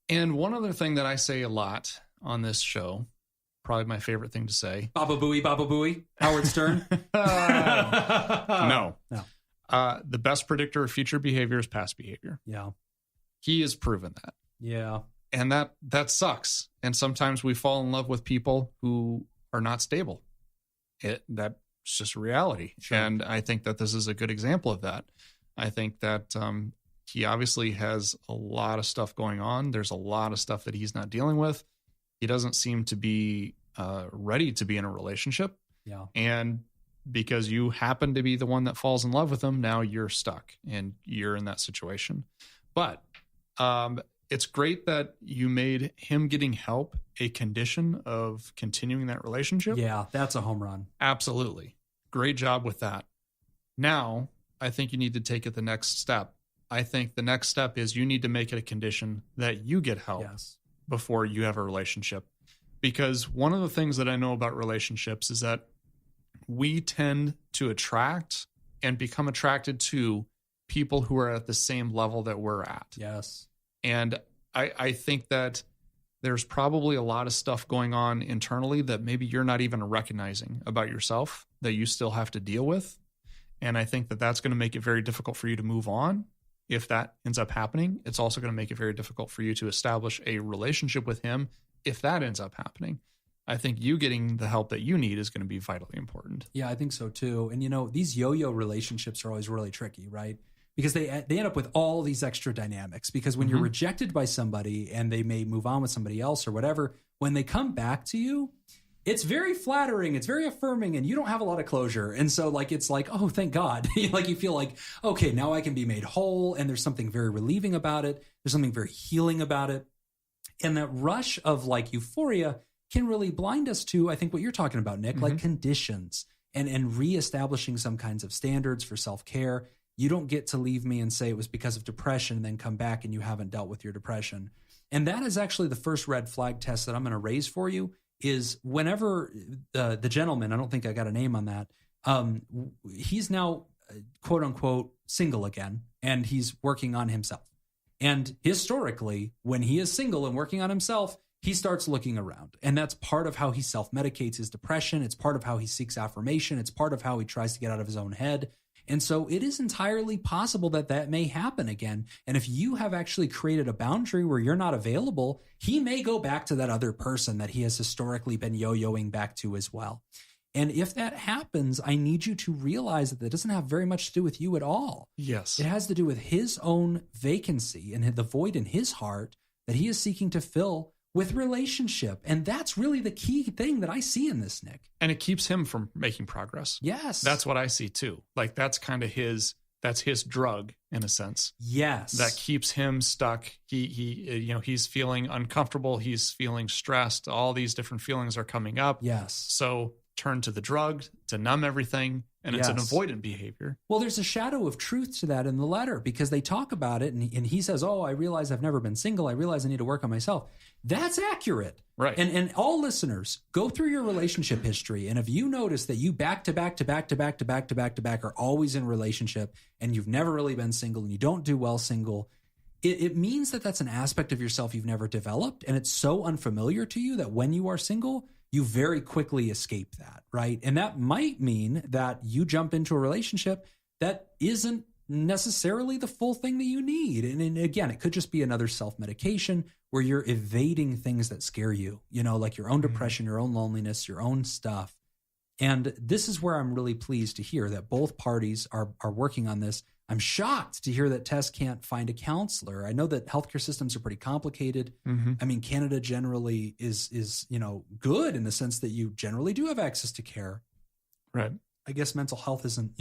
And one other thing that I say a lot on this show, probably my favorite thing to say. Baba Booey, Howard Stern. No. The best predictor of future behavior is past behavior. Yeah. He has proven that. Yeah. And that sucks. And sometimes we fall in love with people who are not stable. That's just reality. Sure. And I think that this is a good example of that. I think that he obviously has a lot of stuff going on. There's a lot of stuff that he's not dealing with. He doesn't seem to be ready to be in a relationship. Yeah. And because you happen to be the one that falls in love with them. Now you're stuck and you're in that situation. But it's great that you made him getting help a condition of continuing that relationship. Yeah, that's a home run. Absolutely. Great job with that. Now, I think you need to take it the next step. I think the next step is you need to make it a condition that you get help before you have a relationship. Because one of the things that I know about relationships is that we tend to attract and become attracted to people who are at the same level that we're at. Yes. And I think that there's probably a lot of stuff going on internally that maybe you're not even recognizing about yourself that you still have to deal with. And I think that that's going to make it very difficult for you to move on. If that ends up happening, it's also going to make it very difficult for you to establish a relationship with him if that ends up happening. I think you getting the help that you need is going to be vitally important. Yeah, I think so too. And these yo-yo relationships are always really tricky, right? Because they end up with all these extra dynamics. Because when you're rejected by somebody and they may move on with somebody else or whatever, when they come back to you, it's very flattering, it's very affirming, and you don't have a lot of closure. And so it's like, oh, thank God. You feel like, okay, now I can be made whole, and there's something very relieving about it. There's something very healing about it. And that rush of euphoria can really blind us to, I think, what you're talking about, Nick, like conditions and reestablishing some kinds of standards for self-care. You don't get to leave me and say it was because of depression and then come back and you haven't dealt with your depression. And that is actually the first red flag test that I'm going to raise for you is whenever the gentleman, I don't think I got a name on that, he's now quote unquote single again, and he's working on himself. And historically, when he is single and working on himself, he starts looking around. And that's part of how he self-medicates his depression. It's part of how he seeks affirmation. It's part of how he tries to get out of his own head. And so it is entirely possible that that may happen again. And if you have actually created a boundary where you're not available, he may go back to that other person that he has historically been yo-yoing back to as well. And if that happens, I need you to realize that doesn't have very much to do with you at all. Yes. It has to do with his own vacancy and the void in his heart that he is seeking to fill with relationship. And that's really the key thing that I see in this, Nick. And it keeps him from making progress. Yes. That's what I see too. That's kind of that's his drug in a sense. Yes. That keeps him stuck. He's feeling uncomfortable. He's feeling stressed. All these different feelings are coming up. Yes. So turn to the drug to numb everything. And it's an avoidant behavior. Well, there's a shadow of truth to that in the letter because they talk about it and he says, oh, I realize I've never been single. I realize I need to work on myself. That's accurate. Right. And all listeners, go through your relationship history. And if you notice that you back to back are always in relationship and you've never really been single and you don't do well single, it means that that's an aspect of yourself you've never developed. And it's so unfamiliar to you that when you are single, you very quickly escape that, right? And that might mean that you jump into a relationship that isn't necessarily the full thing that you need. And again, it could just be another self-medication where you're evading things that scare you, like your own depression, your own loneliness, your own stuff. And this is where I'm really pleased to hear that both parties are working on this. I'm shocked to hear that Tess can't find a counselor. I know that healthcare systems are pretty complicated. I mean, Canada generally is good in the sense that you generally do have access to care. Right. I guess mental health isn't,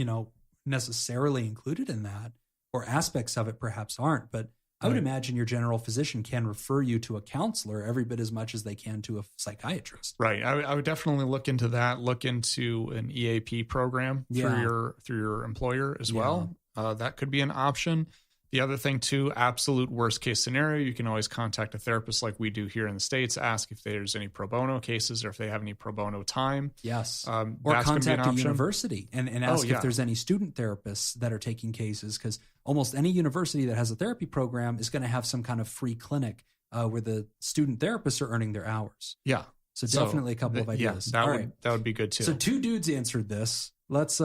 necessarily included in that, or aspects of it perhaps aren't. But I would imagine your general physician can refer you to a counselor every bit as much as they can to a psychiatrist. Right. I would definitely look into that. Look into an EAP program through your employer as well. That could be an option. The other thing too, absolute worst case scenario, you can always contact a therapist like we do here in the States, ask if there's any pro bono cases or if they have any pro bono time. Yes. Or contact a university and ask if there's any student therapists that are taking cases, because almost any university that has a therapy program is going to have some kind of free clinic where the student therapists are earning their hours. Yeah. So definitely a couple of ideas. Yeah, that would be good too. So 2 dudes answered this. Let's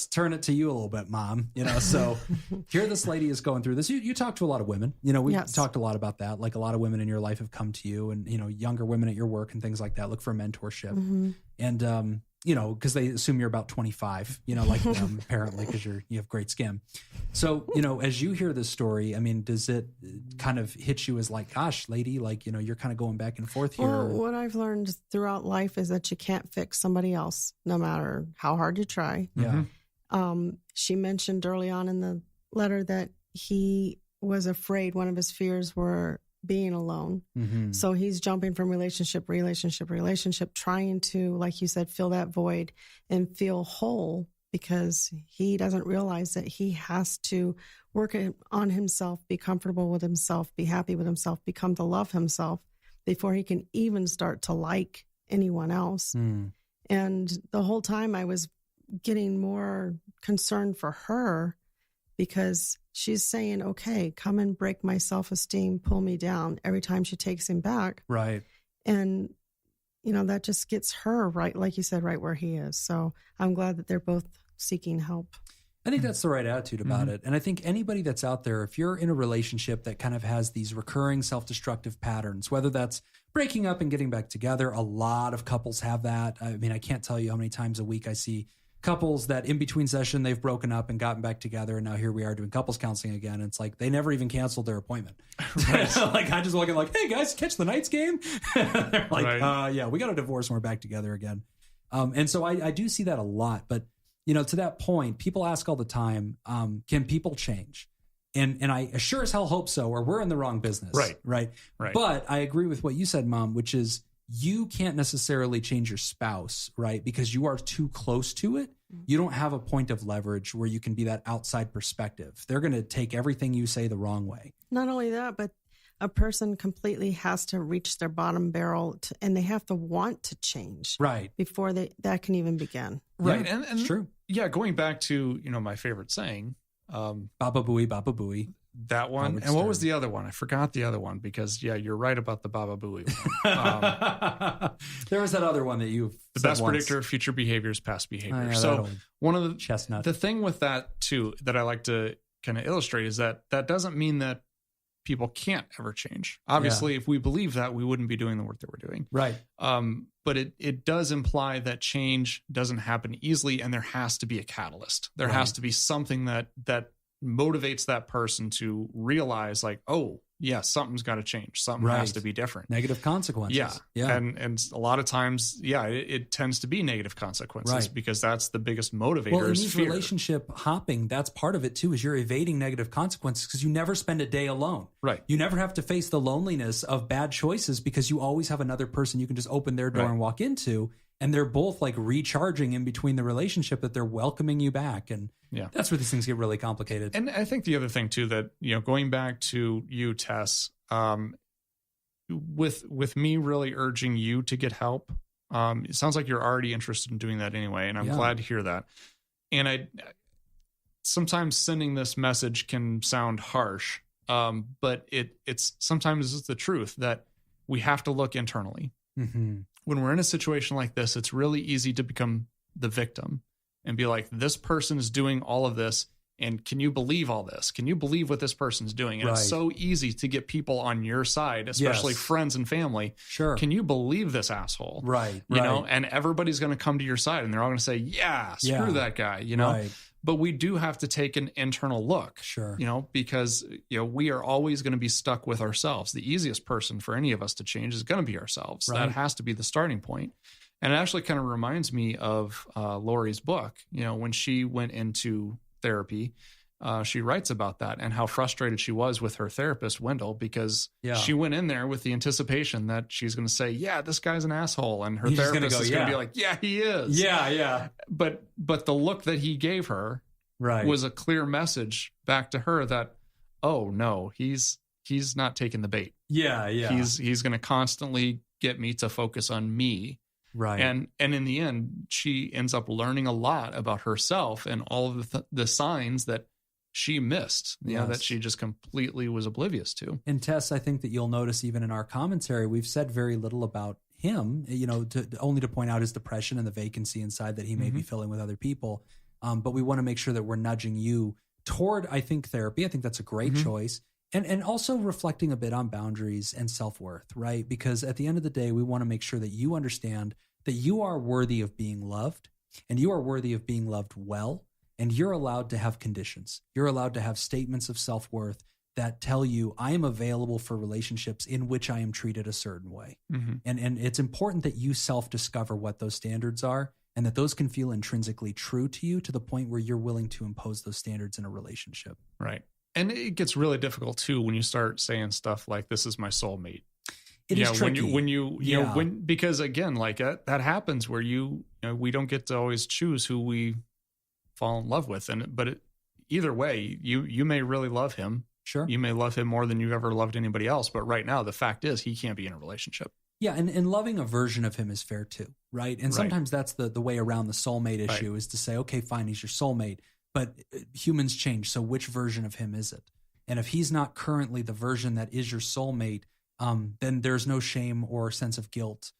turn it to you a little bit, Mom. So here this lady is going through this. You talk to a lot of women. We talked a lot about that. Like a lot of women in your life have come to you, and younger women at your work and things like that look for mentorship. And because they assume you're about 25, like them apparently, because you have great skin. So, as you hear this story, I mean, does it kind of hit you as like, gosh, lady, like, you're kind of going back and forth here? Well, what I've learned throughout life is that you can't fix somebody else, no matter how hard you try. Yeah. She mentioned early on in the letter that he was afraid. One of his fears were being alone. Mm-hmm. So he's jumping from relationship, trying to, like you said, fill that void and feel whole, because he doesn't realize that he has to work on himself, be comfortable with himself, be happy with himself, become to love himself before he can even start to like anyone else. And the whole time I was getting more concerned for her, because she's saying, okay, come and break my self-esteem, pull me down every time she takes him back. Right. And, that just gets her right, like you said, right where he is. So I'm glad that they're both seeking help. I think that's the right attitude about it. And I think anybody that's out there, if you're in a relationship that kind of has these recurring self-destructive patterns, whether that's breaking up and getting back together, a lot of couples have that. I mean, I can't tell you how many times a week I see couples that in between session, they've broken up and gotten back together. And now here we are doing couples counseling again. And it's like, they never even canceled their appointment. Right. Like, I just walk in like, hey guys, catch the Knights game. They're like, yeah, we got a divorce and we're back together again. And so I do see that a lot, but to that point, people ask all the time, can people change? And I sure as hell hope so, or we're in the wrong business. Right. But I agree with what you said, Mom, which is, you can't necessarily change your spouse, right? Because you are too close to it. You don't have a point of leverage where you can be that outside perspective. They're going to take everything you say the wrong way. Not only that, but a person completely has to reach their bottom barrel and they have to want to change. Right. Before that can even begin. Right. Yeah, and it's true. Yeah. Going back to, my favorite saying, Baba Booey, Baba Booey. That one. And what was the other one? I forgot the other one, because you're right about the Baba Booey one. There was that other one that you the best predictor of future behavior is past behavior. Oh, yeah, so one of the chestnut. The thing with that too, that I like to kind of illustrate, is that doesn't mean that people can't ever change. Obviously, if we believe that, we wouldn't be doing the work that we're doing. Right. But it does imply that change doesn't happen easily, and there has to be a catalyst. There has to be something that motivates that person to realize, like, oh yeah, something's got to change. Something has to be different. Negative consequences. Yeah. And a lot of times, it tends to be negative consequences, because that's the biggest motivator. Well, in is these fear. relationship hopping, that's part of it too, is you're evading negative consequences because you never spend a day alone. Right. You never have to face the loneliness of bad choices because you always have another person you can just open their door and walk into. And they're both like recharging in between the relationship, that they're welcoming you back. And that's where these things get really complicated. And I think the other thing too, that, going back to you, Tess, with me really urging you to get help, it sounds like you're already interested in doing that anyway. And I'm glad to hear that. And sometimes sending this message can sound harsh, but it's sometimes it's the truth that we have to look internally. Mm-hmm. When we're in a situation like this, it's really easy to become the victim and be like, this person is doing all of this. And can you believe all this? Can you believe what this person's doing? And it's so easy to get people on your side, especially friends and family. Sure. Can you believe this asshole? Right. You know, and everybody's going to come to your side and they're all going to say, screw that guy, Right. But we do have to take an internal look, sure, because, we are always going to be stuck with ourselves. The easiest person for any of us to change is going to be ourselves. Right. That has to be the starting point. And it actually kind of reminds me of Lori's book. When she went into therapy, she writes about that and how frustrated she was with her therapist, Wendell, because she went in there with the anticipation that she's going to say, this guy's an asshole. And her therapist is going to be like, he is. Yeah. But the look that he gave her was a clear message back to her that, oh no, he's not taking the bait. Yeah. He's going to constantly get me to focus on me. Right. And in the end, she ends up learning a lot about herself and all of the signs that she missed, that she just completely was oblivious to. And Tess, I think that you'll notice even in our commentary, we've said very little about him, only to point out his depression and the vacancy inside that he may be filling with other people. But we want to make sure that we're nudging you toward, I think, therapy. I think that's a great choice. And also reflecting a bit on boundaries and self-worth, right? Because at the end of the day, we want to make sure that you understand that you are worthy of being loved, and you are worthy of being loved well, and you're allowed to have conditions. You're allowed to have statements of self-worth that tell you, I am available for relationships in which I am treated a certain way. Mm-hmm. And it's important that you self-discover what those standards are, and that those can feel intrinsically true to you to the point where you're willing to impose those standards in a relationship. Right. And it gets really difficult too when you start saying stuff like, this is my soulmate. It is tricky. When you know, because again, like that happens where we don't get to always choose who we fall in love with. But either way, you may really love him. Sure. You may love him more than you've ever loved anybody else. But right now, the fact is he can't be in a relationship. Yeah. And loving a version of him is fair too. Right. And sometimes that's the way around the soulmate issue is to say, okay, fine, he's your soulmate, but humans change. So which version of him is it? And if he's not currently the version that is your soulmate, then there's no shame or sense of guilt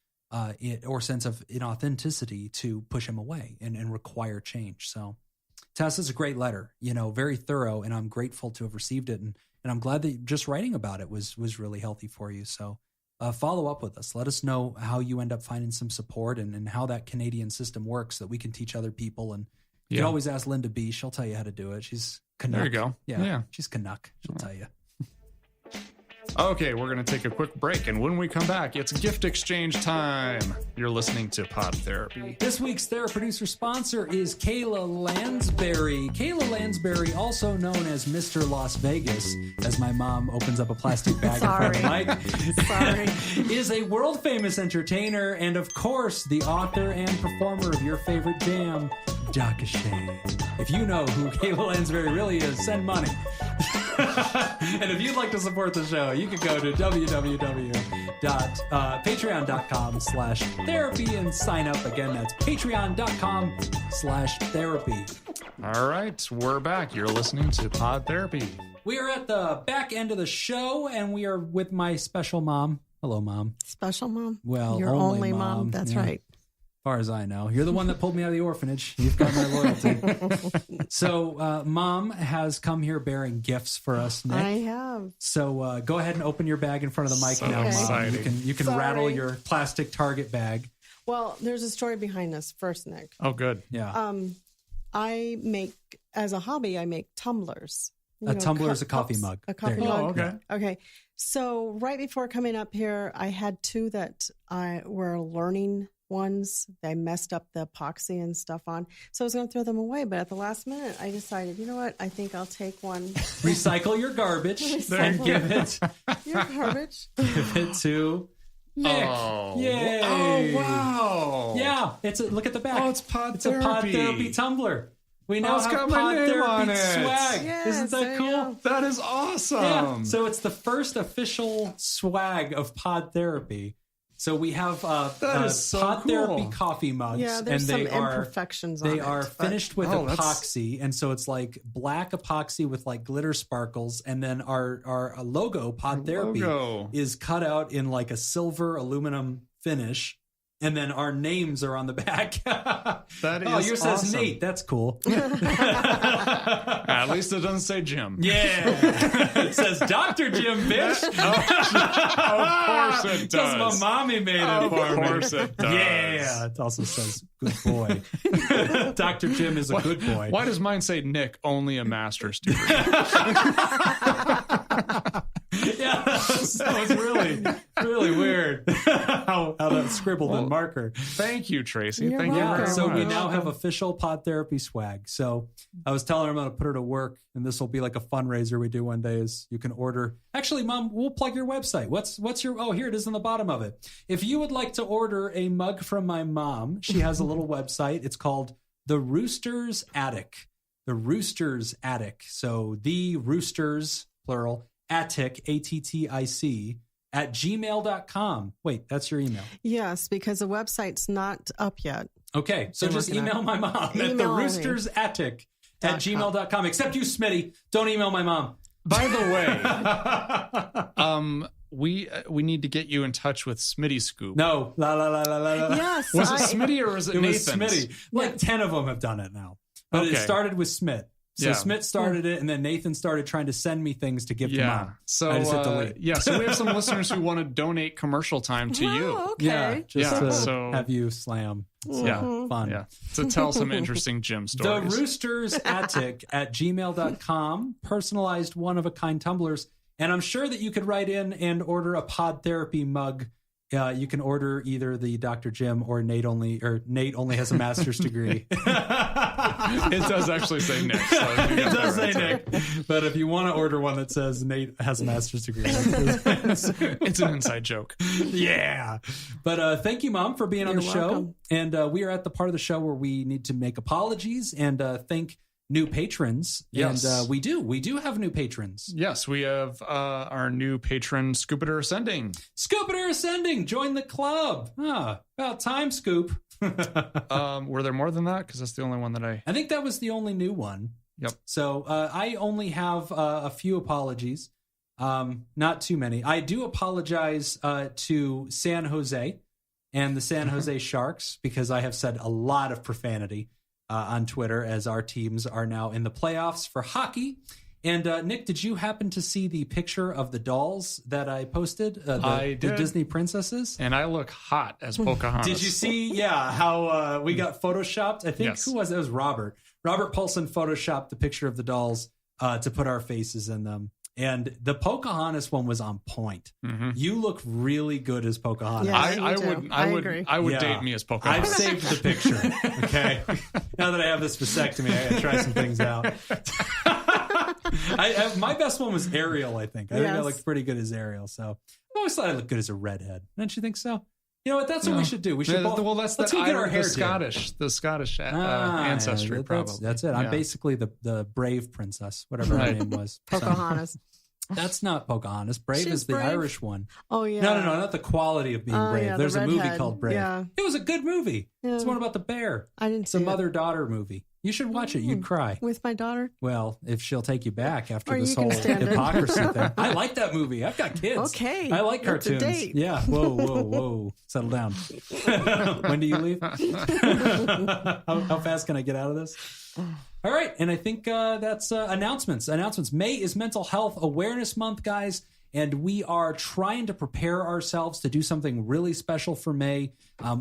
or sense of inauthenticity to push him away and require change. So Tess, is a great letter, very thorough, and I'm grateful to have received it. And I'm glad that just writing about it was really healthy for you. So follow up with us. Let us know how you end up finding some support and how that Canadian system works, that we can teach other people. And you can always ask Linda B. She'll tell you how to do it. She's Canuck. There you go. Yeah. She's Canuck. She'll tell you. Okay, we're going to take a quick break, and when we come back, it's gift exchange time. You're listening to Pod Therapy. This week's Theraproducer sponsor is Kyla Lansbury. Kyla Lansbury, also known as Mr. Las Vegas, as my mom opens up a plastic bag in front of the mic, is a world-famous entertainer and, of course, the author and performer of your favorite jam, Jock a Shane. If you know who Kyla Lansbury really is, send money. And if you'd like to support the show, you can go to www.patreon.com/therapy and sign up. Again, that's patreon.com/therapy. All right, we're back. You're listening to Pod Therapy. We are at the back end of the show, and we are with my special mom. Hello, Mom. Special mom? Well, your only mom. That's right. As far as I know. You're the one that pulled me out of the orphanage. You've got my loyalty. So, Mom has come here bearing gifts for us, Nick. I have. So, go ahead and open your bag in frfront of the mic now, Mom. You can rattle your plastic Target bag. Well, there's a story behind this first, Nick. Oh, good. Yeah. I make, as a hobby, I make tumblers. A tumbler is a coffee mug. A coffee mug. Oh, okay. Okay. So, right before coming up here, I had two that were learning ones. I messed up the epoxy and stuff on. So I was going to throw them away. But at the last minute, I decided, you know what? I think I'll take one. Recycle your garbage and give it. Your garbage. Give it to Nick. Oh. Yay. Oh, wow. Yeah. Look at the back. Oh, it's Pod Therapy. It's a Pod Therapy tumbler. We now have got Pod my name on Therapy it. swag. Yes, Isn't that cool? That is awesome. Yeah. So it's the first official swag of Pod Therapy. So we have Pod Therapy coffee mugs. Yeah, there's and some imperfections on it. They are finished with epoxy. And so it's like black epoxy with like glitter sparkles. And then our logo, Pod Therapy, is cut out in like a silver aluminum finish. And then our names are on the back. That is yours awesome. says Nate. That's cool. At least it doesn't say Jim. Yeah. It says Dr. Jim, bitch. Of course it does. Because my mommy made it for me. Of course it does. Yeah. It also says good boy. Dr. Jim is a good boy. Why does mine say Nick, only a master's degree? Yeah, so it's really weird how that's scribbled in marker. Thank you, Tracy. You're Thank you very much. So we now have official Pod Therapy swag. So I was telling her I'm going to put her to work, and this will be like a fundraiser we do one day. Is you can order. Actually, Mom, we'll plug your website. What's your? Oh, here it is on the bottom of it. If you would like to order a mug from my mom, she has a little website. It's called The Rooster's Attic. The Rooster's Attic. So the Roosters, plural. Attic, ATTIC, at gmail.com. Wait, that's your email. Yes, because the website's not up yet. Okay, so just email my mom at theroostersattic at gmail.com. Except you, Smitty. Don't email my mom. By the way, we need to get you in touch with Smitty Scoop. No. Yes. Was it Smitty or was it Nathan's? Smitty. Like 10 of them have done it now. But it started with Smith. So Smith started it, and then Nathan started trying to send me things to give to Mom. So I just hit delete. So we have some listeners who want to donate commercial time to you. Okay. To have you slam. So fun. Yeah, to tell some interesting gym stories. The Roosters Attic at gmail.com, personalized one-of-a-kind tumblers. And I'm sure that you could write in and order a Pod Therapy mug. You can order either the Dr. Jim or Nate only has a master's degree. It does actually say Nick. So it does say Nick. But if you want to order one that says Nate has a master's degree, it's an inside joke. Yeah. But thank you, Mom, for being on the show. And we are at the part of the show where we need to make apologies and thank new patrons. Yes. And we do have new patrons. Yes, we have our new patron, Scoopiter Ascending. Scoopiter Ascending, join the club. About time, Scoop. Were there more than that? Because that's the only one that I think that was the only new one. Yep. So I only have a few apologies. Not too many. I do apologize to San Jose and the San Jose Sharks because I have said a lot of profanity on Twitter as our teams are now in the playoffs for hockey. And Nick, did you happen to see the picture of the dolls that I posted? I did. The Disney princesses? And I look hot as Pocahontas. Did you see, how we got photoshopped? I think, who was it? It was Robert. Robert Paulson photoshopped the picture of the dolls to put our faces in them. And the Pocahontas one was on point. Mm-hmm. You look really good as Pocahontas. Yes, I would date me as Pocahontas. I've saved the picture. Okay. Now that I have this vasectomy, I gotta try some things out. My best one was Ariel, I think. I think I looked pretty good as Ariel. So I always thought I looked good as a redhead. Don't you think so? You know what? That's what we should do. We should both. Well, let's go get our hair. The Scottish ancestry, probably. That's it. I'm basically the brave princess, whatever her name was. Pocahontas. That's not Pocahontas. Brave is the brave. Irish one. Oh, yeah. No, not the quality of being brave. Yeah, There's a movie called Brave. Yeah. It was a good movie. Yeah. It's one about the bear. I didn't see it. It's a mother-daughter movie. You should watch it. You'd cry. With my daughter? Well, if she'll take you back after or this you whole hypocrisy thing. I like that movie. I've got kids. Okay. I like cartoons. A date. Yeah. Whoa. Settle down. When do you leave? How fast can I get out of this? All right. And I think that's announcements. May is Mental Health Awareness Month, guys. And we are trying to prepare ourselves to do something really special for May.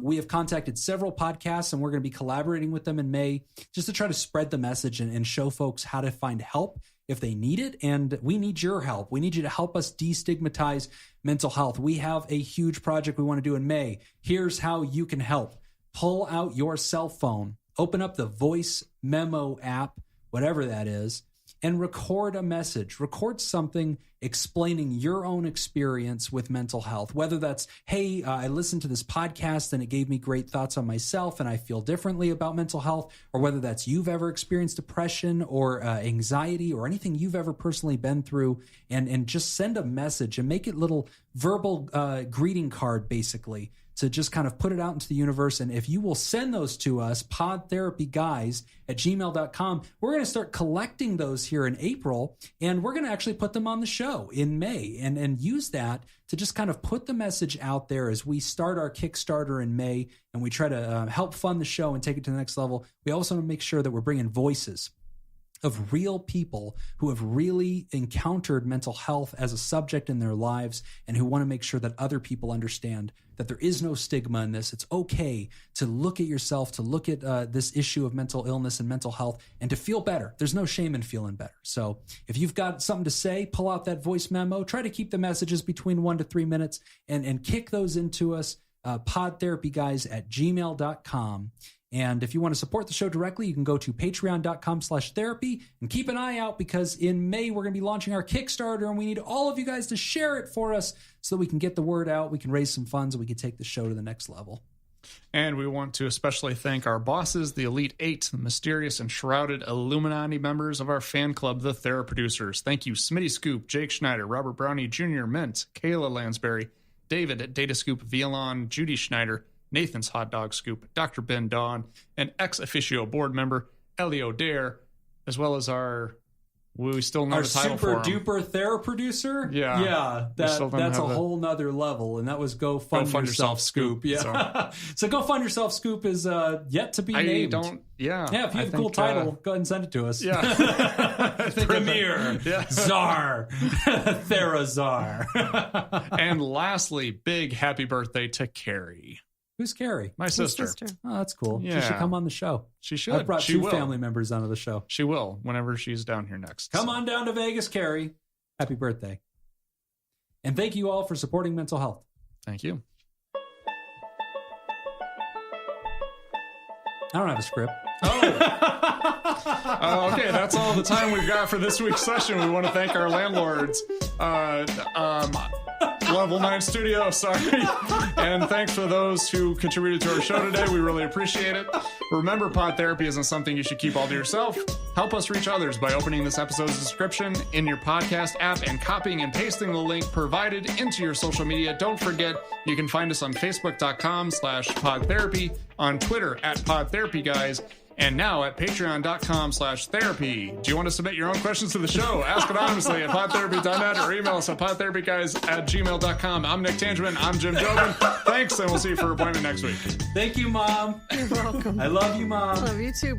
We have contacted several podcasts, and we're going to be collaborating with them in May just to try to spread the message and show folks how to find help if they need it. And we need your help. We need you to help us destigmatize mental health. We have a huge project we want to do in May. Here's how you can help. Pull out your cell phone, open up the voice memo app, whatever that is, and record a message. Record something explaining your own experience with mental health, whether that's, hey, I listened to this podcast and it gave me great thoughts on myself and I feel differently about mental health, or whether that's you've ever experienced depression or anxiety or anything you've ever personally been through, and just send a message and make it little verbal greeting card, basically, to just kind of put it out into the universe. And if you will send those to us, PodTherapyGuys at gmail.com, we're going to start collecting those here in April, and we're going to actually put them on the show in May and use that to just kind of put the message out there as we start our Kickstarter in May, and we try to help fund the show and take it to the next level. We also want to make sure that we're bringing voices of real people who have really encountered mental health as a subject in their lives, and who want to make sure that other people understand that there is no stigma in this. It's okay to look at yourself, to look at this issue of mental illness and mental health, and to feel better. There's no shame in feeling better. So if you've got something to say, pull out that voice memo. Try to keep the messages between 1 to 3 minutes and kick those into us. PodTherapyGuys at gmail.com. And if you want to support the show directly, you can go to patreon.com/therapy, and keep an eye out, because in May, we're going to be launching our Kickstarter, and we need all of you guys to share it for us so that we can get the word out, we can raise some funds, and we can take the show to the next level. And we want to especially thank our bosses, the Elite Eight, the mysterious and shrouded Illuminati members of our fan club, the Theraproducers. Thank you, Smitty Scoop, Jake Schneider, Robert Brownie Jr., Mint, Kyla Lansbury, David at Data Scoop, Violon, Judy Schneider, Nathan's Hot Dog Scoop, Dr. Ben Dawn, and ex officio board member Elio Dare, as well as our We still know our the title super for him. duper Theraproducer. Yeah. That's a whole nother level, and that was Go Fund Yourself Scoop. Yeah, so Go Fund Yourself Scoop is yet to be named. Yeah. If you have a cool title, go ahead and send it to us. Yeah. Premier, Czar, Therazar. And lastly, big happy birthday to Carrie. Who's Carrie? My sister. Oh, that's cool. Yeah. She should come on the show. She should. I brought two family members onto the show. She will whenever she's down here next. Come on down to Vegas, Carrie. Happy birthday. And thank you all for supporting mental health. Thank you. I don't have a script. Okay, that's all the time we've got for this week's session. We want to thank our landlords, Level 9 Studio, and thanks for those who contributed to our show today. We really appreciate it. Remember, pod therapy isn't something you should keep all to yourself. Help us reach others by opening this episode's description in your podcast app and copying and pasting the link provided into your social media. Don't forget, you can find us on Facebook.com/podtherapy, on Twitter @PodTherapyGuys, and now at patreon.com/therapy. Do you want to submit your own questions to the show? Ask anonymously at podtherapy.net or email us at podtherapyguys@gmail.com. I'm Nick Tangeman. I'm Jim Jobin. Thanks, and we'll see you for appointment next week. Thank you, Mom. You're welcome. I love you, Mom. Love you too.